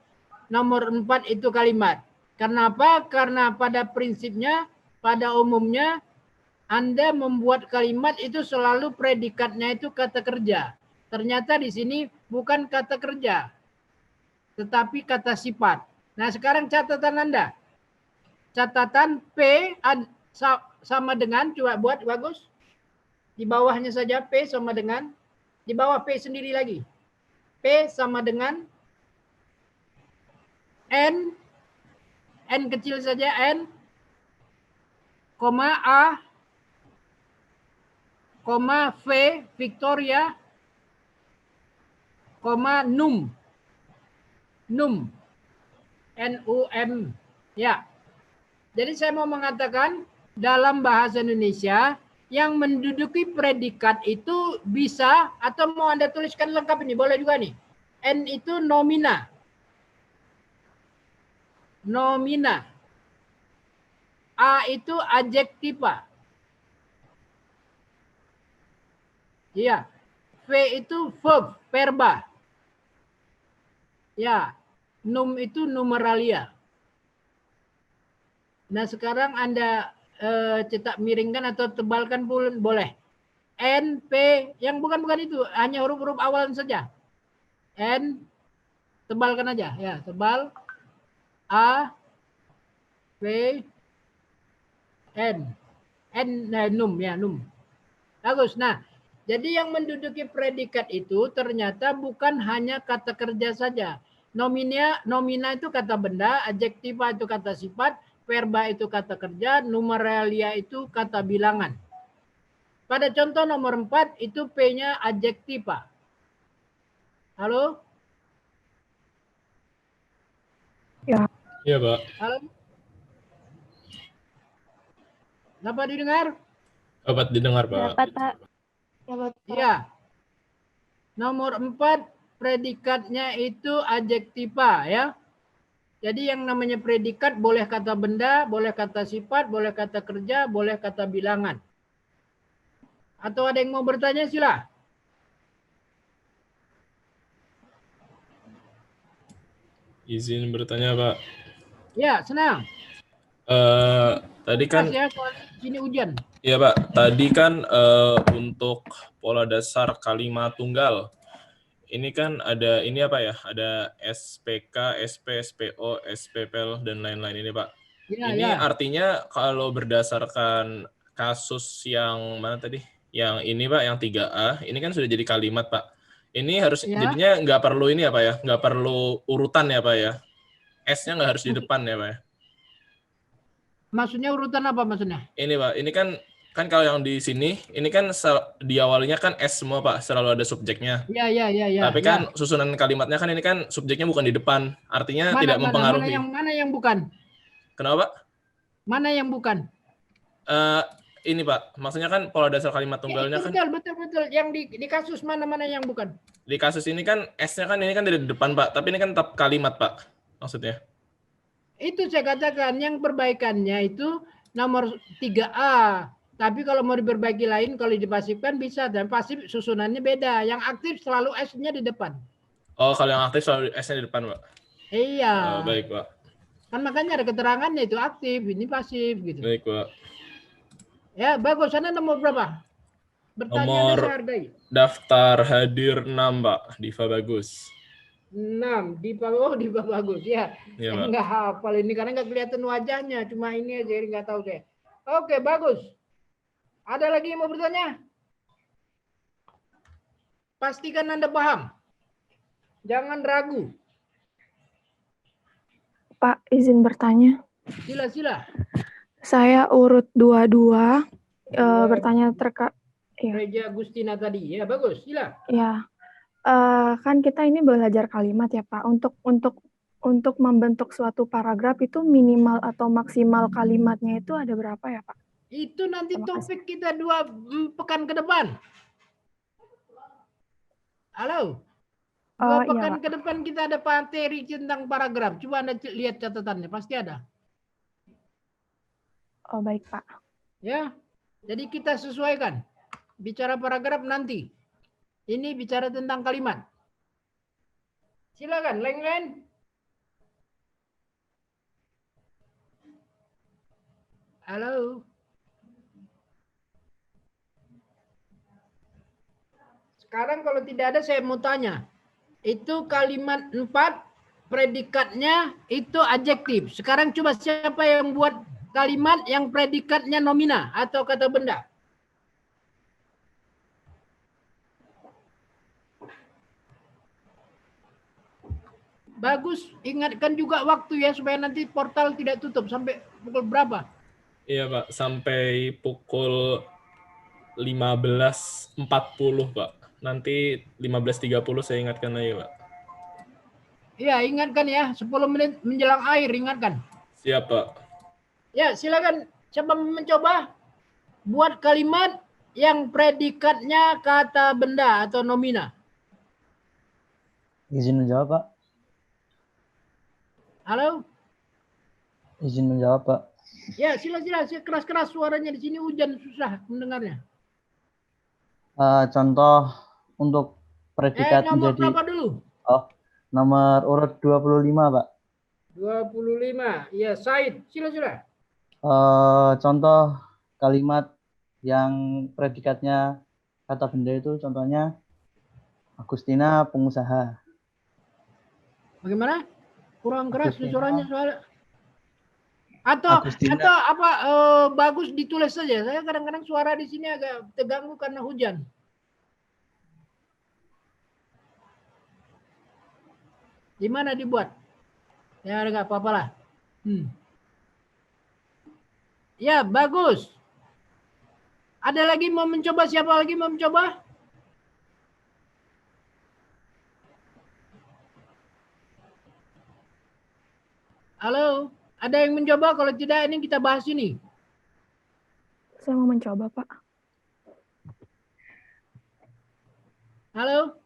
Speaker 1: nomor 4 itu kalimat. Kenapa? Karena pada prinsipnya, pada umumnya, Anda membuat kalimat itu selalu predikatnya itu kata kerja. Ternyata di sini bukan kata kerja, tetapi kata sifat. Nah, sekarang catatan Anda. Catatan P sama dengan, coba buat bagus. Di bawahnya saja P sama dengan, di bawah P sendiri lagi. P sama dengan N kecil saja N, koma A, koma V, Victoria, koma NUM, NUM, ya. Jadi saya mau mengatakan dalam bahasa Indonesia yang menduduki predikat itu bisa, atau mau Anda tuliskan lengkap ini, boleh juga nih. N itu nomina. Nomina. A itu adjektiva. Iya. V itu verb, verba. Ya. Num itu numeralia. Nah, sekarang Anda cetak miringkan atau tebalkan pun boleh. N, P, yang bukan itu, hanya huruf-huruf awal saja. N, tebalkan aja, ya, tebal. A, P, N, num, ya, num. Bagus. Nah, jadi yang menduduki predikat itu ternyata bukan hanya kata kerja saja. Nomina itu kata benda, adjektiva itu kata sifat, verba itu kata kerja, numeralia itu kata bilangan. Pada contoh nomor 4 itu P-nya adjektiva. Halo?
Speaker 3: Ya.
Speaker 2: Iya, Pak.
Speaker 1: Halo? Dapat didengar?
Speaker 2: Dapat didengar, Pak.
Speaker 5: Dapat, Pak.
Speaker 1: Iya. Nomor 4 predikatnya itu adjektiva ya. Jadi yang namanya predikat boleh kata benda, boleh kata sifat, boleh kata kerja, boleh kata bilangan. Atau ada yang mau bertanya sila.
Speaker 2: Izin bertanya, Pak.
Speaker 1: Ya, senang.
Speaker 2: Tadi kan
Speaker 1: ya, sini ujian.
Speaker 2: Iya, Pak. Tadi kan untuk pola dasar kalimat tunggal. Ini kan ada ini apa ya? Ada SPK, SP, SPO, SPPL dan lain-lain ini, Pak.
Speaker 1: Ya,
Speaker 2: ini
Speaker 1: ya.
Speaker 2: artinya kalau berdasarkan kasus yang mana tadi? Yang ini, Pak, yang 3A, ini kan sudah jadi kalimat, Pak. Ini harus jadinya nggak perlu ini ya, Pak ya? Nggak perlu urutan ya, Pak ya? S-nya nggak harus di depan ya, Pak ya?
Speaker 1: Maksudnya urutan apa maksudnya?
Speaker 2: Ini Pak, ini kan kalau yang di sini, ini kan di awalnya kan S semua Pak, selalu ada subjeknya.
Speaker 1: Ya.
Speaker 2: Tapi kan susunan kalimatnya kan ini kan subjeknya bukan di depan, artinya tidak mempengaruhi.
Speaker 1: Mana yang bukan?
Speaker 2: Kenapa Pak?
Speaker 1: Mana yang bukan?
Speaker 2: Ini Pak, maksudnya kan pola dasar kalimat tunggalnya kan.
Speaker 1: Betul. Yang di kasus mana yang bukan?
Speaker 2: Di kasus ini kan S-nya kan ini kan dari depan Pak, tapi ini kan tetap kalimat Pak, maksudnya.
Speaker 1: Itu saya katakan yang perbaikannya itu nomor 3A. Tapi kalau mau diperbaiki lain, kalau dipasifkan bisa. Dan pasif susunannya beda. Yang aktif selalu S-nya di depan.
Speaker 2: Oh, kalau yang aktif selalu S-nya di depan, Pak?
Speaker 1: Iya.
Speaker 2: Baik, Pak.
Speaker 1: Kan makanya ada keterangannya itu aktif, ini pasif gitu.
Speaker 2: Baik, Pak.
Speaker 1: Ya, bagus. Sana nomor berapa?
Speaker 2: Nomor
Speaker 1: saya hargai.
Speaker 2: Daftar hadir 6, Pak. Diva Bagus.
Speaker 1: 6. Diva Bagus. Ya,
Speaker 2: Iya, Pak.
Speaker 1: Nggak hafal ini karena nggak kelihatan wajahnya. Cuma ini aja, jadi nggak tahu saya. Oke, bagus. Ada lagi yang mau bertanya? Pastikan Anda paham. Jangan ragu.
Speaker 3: Pak, izin bertanya.
Speaker 1: Sila.
Speaker 3: Saya urut 22 bertanya terkait ya.
Speaker 1: Reja Agustina tadi. Ya, bagus. Sila.
Speaker 3: Ya. Kan kita ini belajar kalimat ya, Pak. Untuk membentuk suatu paragraf itu minimal atau maksimal kalimatnya itu ada berapa ya, Pak?
Speaker 1: Itu nanti topik kita 2 pekan ke depan. Halo. 2 pekan ke depan kita ada materi tentang paragraf. Coba Anda lihat catatannya, pasti ada.
Speaker 3: Oh, baik, Pak.
Speaker 1: Ya. Jadi kita sesuaikan. Bicara paragraf nanti. Ini bicara tentang kalimat. Silakan, lain-lain. Halo. Sekarang kalau tidak ada saya mau tanya. Itu kalimat 4 predikatnya itu adjektif. Sekarang coba siapa yang buat kalimat yang predikatnya nomina atau kata benda? Bagus, ingatkan juga waktu ya supaya nanti portal tidak tutup sampai pukul berapa?
Speaker 2: Iya, Pak. Sampai pukul 15.40, Pak. Nanti 15.30 saya ingatkan lagi, Pak.
Speaker 1: Iya, ingatkan ya. 10 menit menjelang air, ingatkan.
Speaker 2: Siap, Pak.
Speaker 1: Ya, silakan. Coba mencoba buat kalimat yang predikatnya kata benda atau nomina.
Speaker 9: Izin menjawab, Pak.
Speaker 1: Halo?
Speaker 9: Izin menjawab, Pak.
Speaker 1: Ya, sila. Keras-keras suaranya di sini hujan susah mendengarnya.
Speaker 9: Contoh untuk predikat
Speaker 1: nomor
Speaker 9: menjadi
Speaker 1: berapa dulu?
Speaker 9: Oh, nomor urut 25, Pak.
Speaker 1: 25. Ya, Said. Sila.
Speaker 9: Contoh kalimat yang predikatnya kata benda itu contohnya Agustina pengusaha.
Speaker 1: Bagaimana? Kurang keras suaranya soalnya. Atau apa bagus ditulis saja. Saya kadang-kadang suara di sini agak terganggu karena hujan. Di mana dibuat? Ya enggak apa-apa lah. Ya, bagus. Ada lagi mau mencoba? Siapa lagi mau mencoba? Halo, ada yang mencoba? Kalau tidak, ini kita bahas ini.
Speaker 3: Saya mau mencoba, Pak.
Speaker 1: Halo?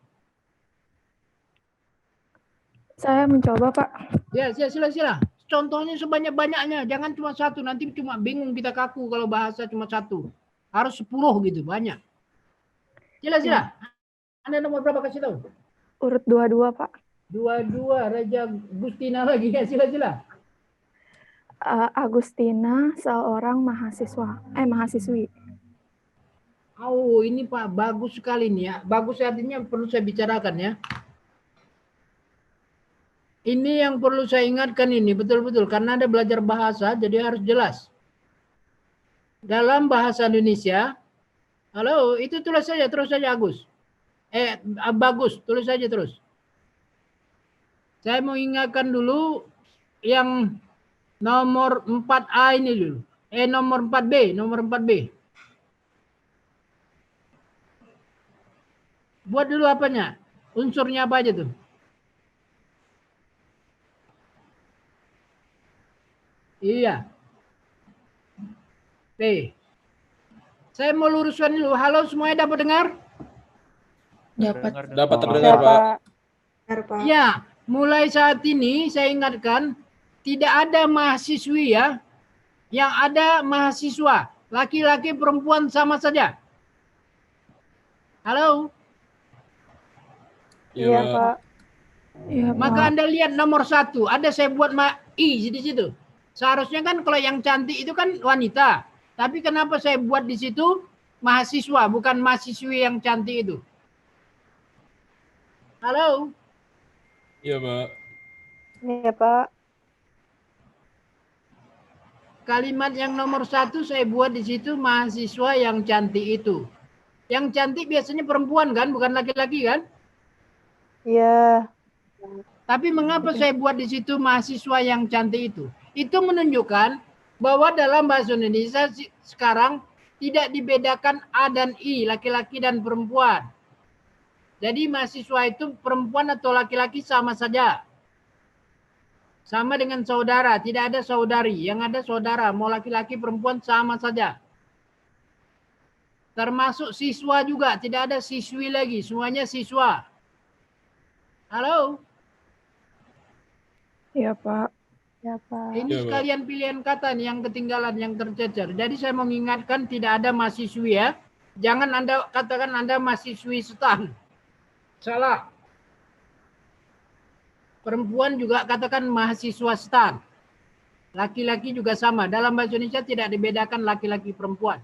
Speaker 3: Saya mencoba, Pak.
Speaker 1: Ya, sila. Contohnya sebanyak-banyaknya. Jangan cuma 1. Nanti cuma bingung kita kaku kalau bahasa cuma 1. Harus 10 gitu, banyak. Sila. Ya. Anda nomor berapa kasih tahu?
Speaker 3: Urut 22, Pak.
Speaker 1: 22, Raja Agustina lagi ya, sila.
Speaker 3: Agustina seorang mahasiswi.
Speaker 1: Oh, ini Pak, bagus sekali nih ya. Bagus artinya perlu saya bicarakan ya. Ini yang perlu saya ingatkan ini, betul-betul. Karena Anda belajar bahasa, jadi harus jelas. Dalam bahasa Indonesia, halo, itu tulis saja, terus saja Agus. Bagus, tulis saja terus. Saya mau ingatkan dulu yang Nomor 4A ini dulu. Nomor 4B, nomor 4B. Buat dulu apanya? Unsurnya apa aja tuh? Iya. P. Saya mau luruskan dulu. Halo semuanya, dapat dengar?
Speaker 2: Dapat terdengar, Pak.
Speaker 1: Ya, mulai saat ini saya ingatkan, tidak ada mahasiswi ya. Yang ada mahasiswa. Laki-laki perempuan sama saja. Halo?
Speaker 2: Iya, Pak.
Speaker 3: Iya,
Speaker 1: Maka
Speaker 3: Pak.
Speaker 1: Anda lihat nomor 1. Ada saya buat I di situ. Seharusnya kan kalau yang cantik itu kan wanita. Tapi kenapa saya buat di situ mahasiswa, bukan mahasiswi yang cantik itu? Halo?
Speaker 2: Iya, Pak.
Speaker 5: Iya, Pak.
Speaker 1: Kalimat yang nomor 1 saya buat di situ mahasiswa yang cantik itu. Yang cantik biasanya perempuan kan, bukan laki-laki kan?
Speaker 5: Iya.
Speaker 1: Tapi mengapa saya buat di situ mahasiswa yang cantik itu? Itu menunjukkan bahwa dalam bahasa Indonesia sekarang tidak dibedakan A dan I, laki-laki dan perempuan. Jadi mahasiswa itu perempuan atau laki-laki sama saja. Sama dengan saudara, tidak ada saudari. Yang ada saudara, mau laki-laki perempuan sama saja. Termasuk siswa juga, tidak ada siswi lagi, semuanya siswa. Halo?
Speaker 3: Iya, Pak.
Speaker 5: Iya, Pak.
Speaker 1: Ini
Speaker 2: Iya, Pak.
Speaker 1: sekalian pilihan kata nih yang ketinggalan, yang tercecer. Jadi saya mengingatkan tidak ada mahasiswi ya. Jangan Anda katakan Anda mahasiswi stan. Salah. Perempuan juga katakan mahasiswa stan. Laki-laki juga sama. Dalam bahasa Indonesia tidak dibedakan laki-laki perempuan.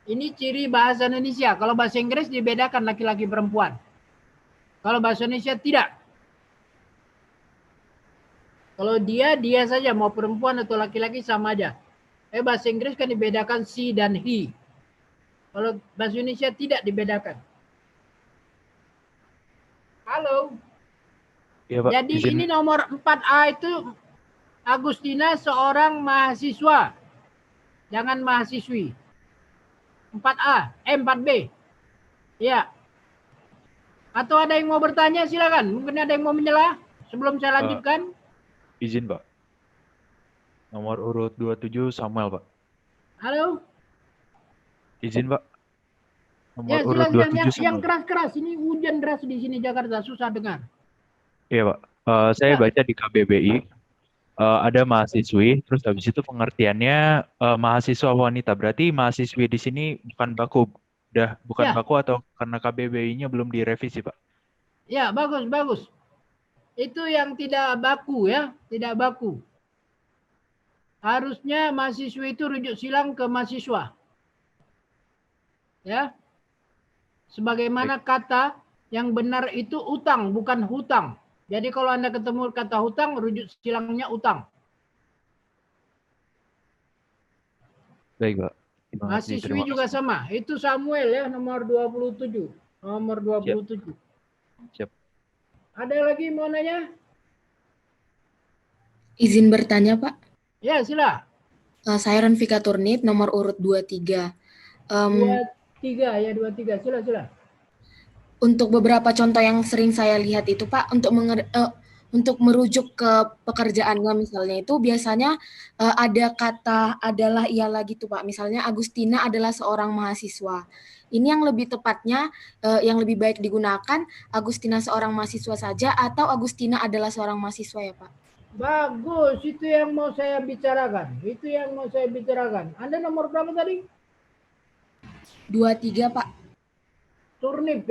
Speaker 1: Ini ciri bahasa Indonesia. Kalau bahasa Inggris dibedakan laki-laki perempuan. Kalau bahasa Indonesia tidak. Kalau dia saja mau perempuan atau laki-laki sama aja. Bahasa Inggris kan dibedakan she dan he. Kalau bahasa Indonesia tidak dibedakan. Halo.
Speaker 7: Iya, Pak.
Speaker 1: Jadi
Speaker 7: Izin.
Speaker 1: ini nomor 4A itu Agustina seorang mahasiswa. Jangan mahasiswi. 4A, 4B. Ya. Atau ada yang mau bertanya silakan. Mungkin ada yang mau menyela sebelum saya lanjutkan.
Speaker 7: Izin, Pak. Nomor urut 27 Samuel, Pak.
Speaker 1: Halo.
Speaker 7: Izin, Pak. Nomor
Speaker 1: Ya
Speaker 7: urut
Speaker 1: silakan
Speaker 7: 27
Speaker 1: yang
Speaker 7: Samuel.
Speaker 1: keras-keras. Ini hujan deras di sini Jakarta, susah dengar.
Speaker 7: Iya, Pak. Saya
Speaker 1: Ya.
Speaker 7: baca di KBBI, ada mahasiswi, terus habis itu pengertiannya mahasiswa wanita. Berarti mahasiswi di sini bukan baku, bukan
Speaker 1: Ya.
Speaker 7: baku atau karena KBBI-nya belum direvisi, Pak?
Speaker 1: Ya, bagus, bagus. Itu yang tidak baku ya, tidak baku. Harusnya mahasiswi itu rujuk silang ke mahasiswa. Ya. Sebagaimana kata yang benar itu utang, bukan hutang. Jadi kalau Anda ketemu kata hutang, rujuk silangnya utang.
Speaker 7: Baik, Pak. Terima kasih.
Speaker 1: Mahasiswi
Speaker 7: Terima
Speaker 1: juga
Speaker 7: kasih.
Speaker 1: sama. Itu Samuel ya, nomor 27. Nomor 27.
Speaker 7: Siap.
Speaker 1: Ada lagi mau nanya?
Speaker 8: Izin bertanya, Pak.
Speaker 1: Ya, sila.
Speaker 8: Saya Renvika Turnip, nomor urut 23.
Speaker 1: 23 ya, 23. Sila.
Speaker 8: Untuk beberapa contoh yang sering saya lihat itu, Pak, untuk merujuk ke pekerjaannya misalnya itu biasanya ada kata adalah ialah gitu, Pak. Misalnya Agustina adalah seorang mahasiswa. Ini yang lebih tepatnya, yang lebih baik digunakan Agustina seorang mahasiswa saja atau Agustina adalah seorang mahasiswa ya, Pak?
Speaker 1: Bagus, itu yang mau saya bicarakan. Anda nomor berapa tadi?
Speaker 8: 23, Pak.
Speaker 1: Turnip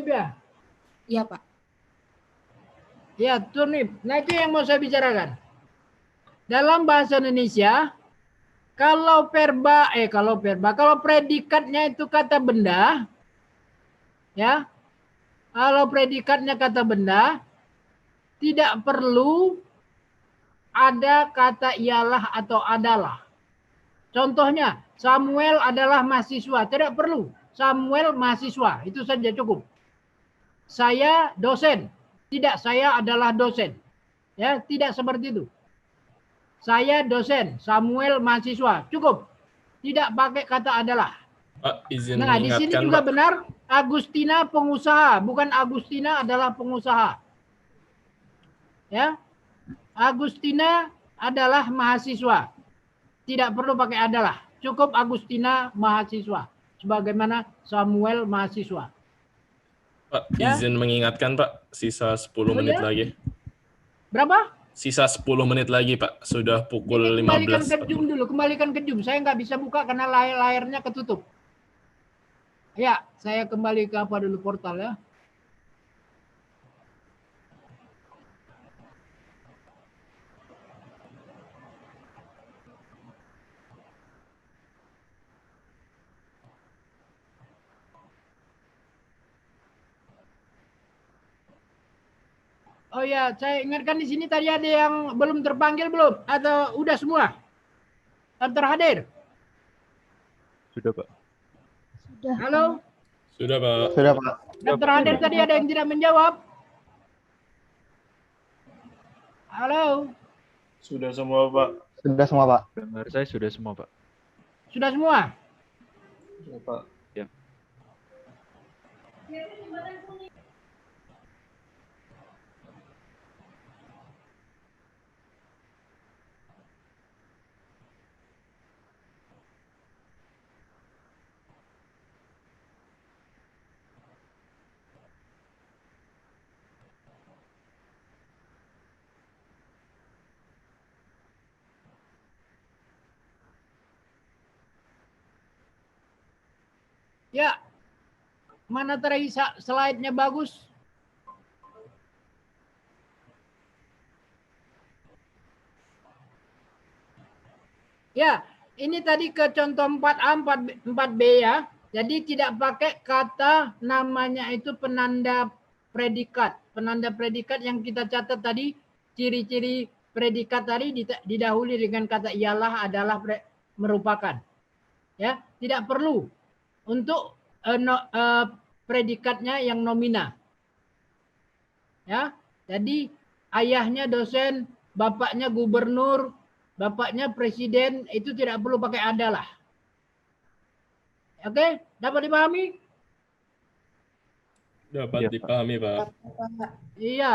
Speaker 1: ya.
Speaker 8: Iya, Pak.
Speaker 1: Ya, turnip. Nah, itu yang mau saya bicarakan. Dalam bahasa Indonesia, kalau predikatnya itu kata benda, ya. Kalau predikatnya kata benda, tidak perlu ada kata ialah atau adalah. Contohnya, Samuel adalah mahasiswa. Tidak perlu. Samuel mahasiswa. Itu saja cukup. Saya dosen. Tidak, saya adalah dosen. Ya, tidak seperti itu. Saya dosen, Samuel mahasiswa. Cukup. Tidak pakai kata adalah.
Speaker 2: Pak, izin
Speaker 1: Nah, di sini
Speaker 2: mengingatkan,
Speaker 1: juga
Speaker 2: Pak.
Speaker 1: benar, Agustina pengusaha, bukan Agustina adalah pengusaha. Ya. Agustina adalah mahasiswa. Tidak perlu pakai adalah. Cukup Agustina mahasiswa. Sebagaimana Samuel mahasiswa.
Speaker 2: Pak,
Speaker 1: Ya.
Speaker 2: izin mengingatkan, Pak. Sisa 10 menit
Speaker 1: ya?
Speaker 2: lagi.
Speaker 1: Berapa?
Speaker 2: Sisa 10 menit lagi, Pak. Sudah pukul
Speaker 1: Ini kembalikan ke
Speaker 2: 15.
Speaker 1: Zoom dulu. Kembalikan ke Zoom. Saya nggak bisa buka karena layarnya ketutup. Ya, saya kembali ke apa dulu portal ya. Oh ya, saya ingatkan di sini tadi ada yang belum terpanggil belum? Atau udah semua? Terhadir?
Speaker 7: Sudah, Pak.
Speaker 5: Sudah.
Speaker 1: Halo?
Speaker 2: Sudah, Pak.
Speaker 9: Sudah, Pak.
Speaker 1: Dan terhadir tadi ada yang tidak menjawab? Halo?
Speaker 2: Sudah semua, Pak.
Speaker 9: Sudah semua, Pak.
Speaker 7: Dengar saya sudah semua, Pak.
Speaker 1: Sudah semua?
Speaker 2: Sudah, Pak.
Speaker 7: Ya.
Speaker 1: Ya. Mana tadi slide-nya bagus? Ya, ini tadi ke contoh 4A, 4B ya. Jadi tidak pakai kata namanya itu penanda predikat. Penanda predikat yang kita catat tadi, ciri-ciri predikat tadi didahului dengan kata ialah, adalah, merupakan. Ya, tidak perlu untuk predikatnya yang nomina. Ya, jadi ayahnya dosen, bapaknya gubernur, bapaknya presiden, itu tidak perlu pakai adalah. Oke, dapat dipahami?
Speaker 2: Dapat
Speaker 7: Iya, Pak.
Speaker 2: dipahami, Pak.
Speaker 1: Iya.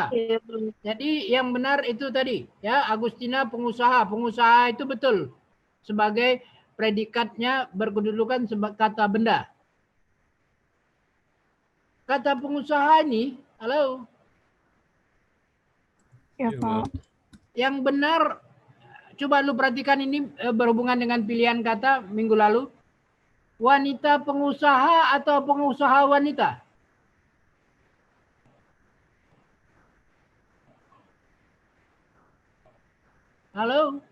Speaker 1: Jadi yang benar itu tadi, ya, Agustina pengusaha. Pengusaha itu betul sebagai predikatnya berkedudukan sebagai kata benda. Kata pengusaha ini, halo.
Speaker 3: Ya,
Speaker 2: Iya,
Speaker 3: Pak.
Speaker 1: Yang benar, coba lu perhatikan ini berhubungan dengan pilihan kata minggu lalu. Wanita pengusaha atau pengusaha wanita? Halo?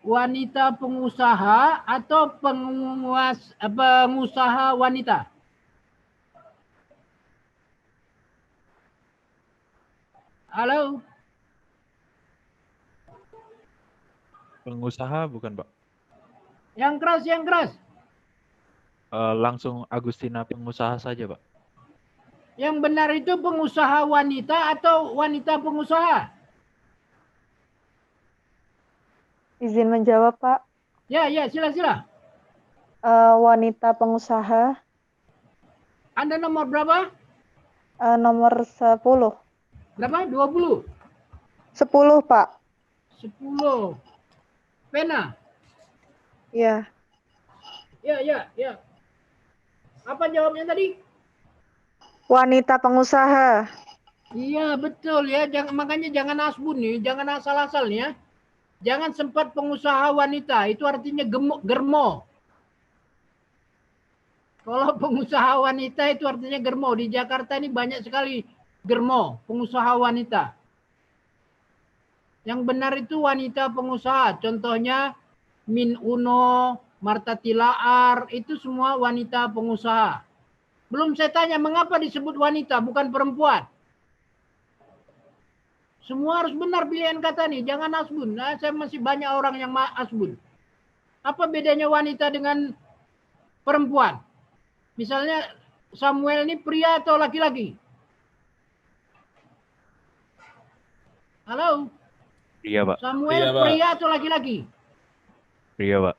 Speaker 1: Wanita pengusaha atau pengusaha wanita? Halo?
Speaker 7: Pengusaha bukan, Pak.
Speaker 1: Yang keras, yang keras.
Speaker 7: Langsung Agustina pengusaha saja, Pak.
Speaker 1: Yang benar itu pengusaha wanita atau wanita pengusaha?
Speaker 10: Izin menjawab, Pak.
Speaker 1: Ya, ya, sila.
Speaker 10: Wanita pengusaha.
Speaker 1: Anda nomor berapa?
Speaker 10: Nomor 10.
Speaker 1: Berapa? 20?
Speaker 10: 10, Pak.
Speaker 1: 10. Pena?
Speaker 10: Iya.
Speaker 1: Ya. Apa jawabnya tadi?
Speaker 10: Wanita pengusaha.
Speaker 1: Iya, betul ya. Makanya jangan asbun nih, jangan asal-asal ya. Jangan sempat pengusaha wanita, itu artinya germo. Kalau pengusaha wanita itu artinya germo. Di Jakarta ini banyak sekali germo, pengusaha wanita. Yang benar itu wanita pengusaha. Contohnya Min Uno, Marta Tilaar, itu semua wanita pengusaha. Belum saya tanya mengapa disebut wanita, bukan perempuan. Semua harus benar pilihan kata nih, jangan asbun. Nah, saya masih banyak orang yang asbun. Apa bedanya wanita dengan perempuan? Misalnya Samuel ini pria atau laki-laki? Halo,
Speaker 7: Pria, Pak.
Speaker 1: Samuel
Speaker 2: Iya, Pak.
Speaker 1: pria atau laki-laki?
Speaker 7: Pria, Pak.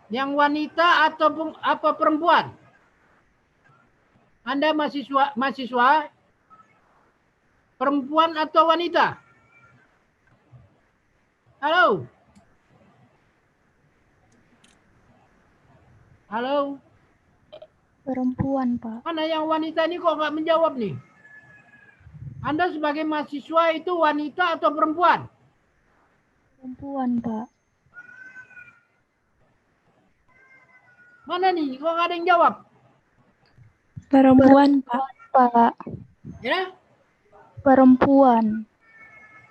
Speaker 1: Yang wanita atau apa perempuan? Anda mahasiswa perempuan atau wanita? Halo? Halo?
Speaker 5: Perempuan, Pak.
Speaker 1: Mana yang wanita ini kok nggak menjawab nih? Anda sebagai mahasiswa itu wanita atau perempuan?
Speaker 5: Perempuan, Pak.
Speaker 1: Mana nih? Kok nggak ada yang jawab?
Speaker 5: Perempuan, Pak.
Speaker 1: Ya?
Speaker 5: Perempuan.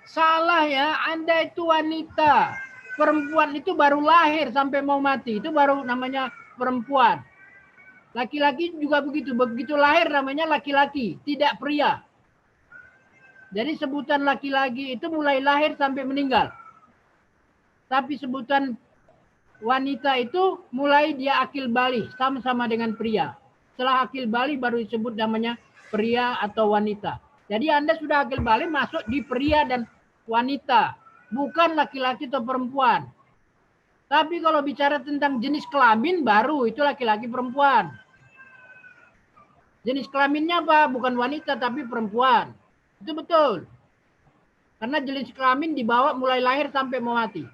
Speaker 1: Salah ya, Anda itu wanita. Perempuan itu baru lahir sampai mau mati. Itu baru namanya perempuan. Laki-laki juga begitu. Begitu lahir namanya laki-laki, tidak pria. Jadi sebutan laki-laki itu mulai lahir sampai meninggal. Tapi sebutan wanita itu mulai dia akil balik, sama-sama dengan pria. Setelah akil balik baru disebut namanya pria atau wanita. Jadi Anda sudah akil balik masuk di pria dan wanita. Bukan laki-laki atau perempuan. Tapi kalau bicara tentang jenis kelamin baru itu laki-laki perempuan. Jenis kelaminnya apa? Bukan wanita tapi perempuan. Itu betul. Karena jenis kelamin dibawa mulai lahir sampai mau mati.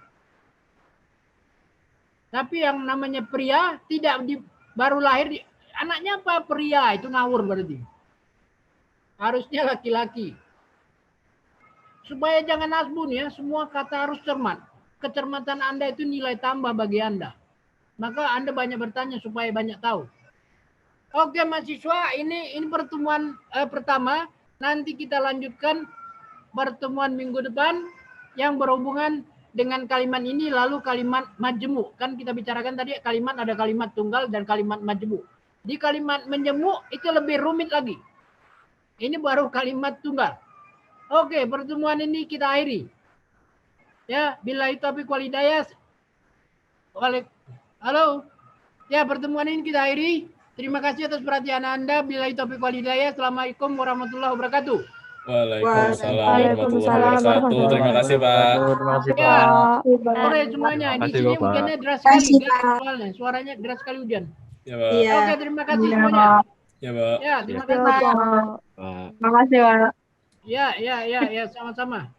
Speaker 1: Tapi yang namanya pria tidak baru lahir. Anaknya apa? Pria. Itu ngawur berarti. Harusnya laki-laki. Supaya jangan asbun ya. Semua kata harus cermat. Kecermatan Anda itu nilai tambah bagi Anda. Maka Anda banyak bertanya supaya banyak tahu. Oke mahasiswa, ini pertemuan pertama. Nanti kita lanjutkan pertemuan minggu depan yang berhubungan dengan kalimat ini, lalu kalimat majemuk. Kan kita bicarakan tadi kalimat ada kalimat tunggal dan kalimat majemuk. Di kalimat majemuk itu lebih rumit lagi. Ini baru kalimat tunggal. Oke, pertemuan ini kita akhiri. Ya, billahi taufiq wal hidayah. Halo. Ya, pertemuan ini kita akhiri. Terima kasih atas perhatian Anda. Billahi taufiq wal hidayah. Assalamualaikum warahmatullahi wabarakatuh.
Speaker 2: Waalaikumsalam warahmatullahi wabarakatuh. Terima kasih, Pak.
Speaker 9: Terima kasih,
Speaker 1: Ya,
Speaker 9: Pak.
Speaker 1: sore semuanya. Di
Speaker 7: Terima kasih,
Speaker 1: sini
Speaker 7: Bapak.
Speaker 1: hujannya deras sekali. Soalnya suaranya deras sekali hujan.
Speaker 2: Ya, Pak.
Speaker 1: Oke, terima kasih semuanya.
Speaker 2: Ya, Pak.
Speaker 1: Ya, terima
Speaker 7: Ya.
Speaker 1: kasih.
Speaker 7: Pak.
Speaker 10: Makasih, Pak.
Speaker 1: Ya, sama-sama.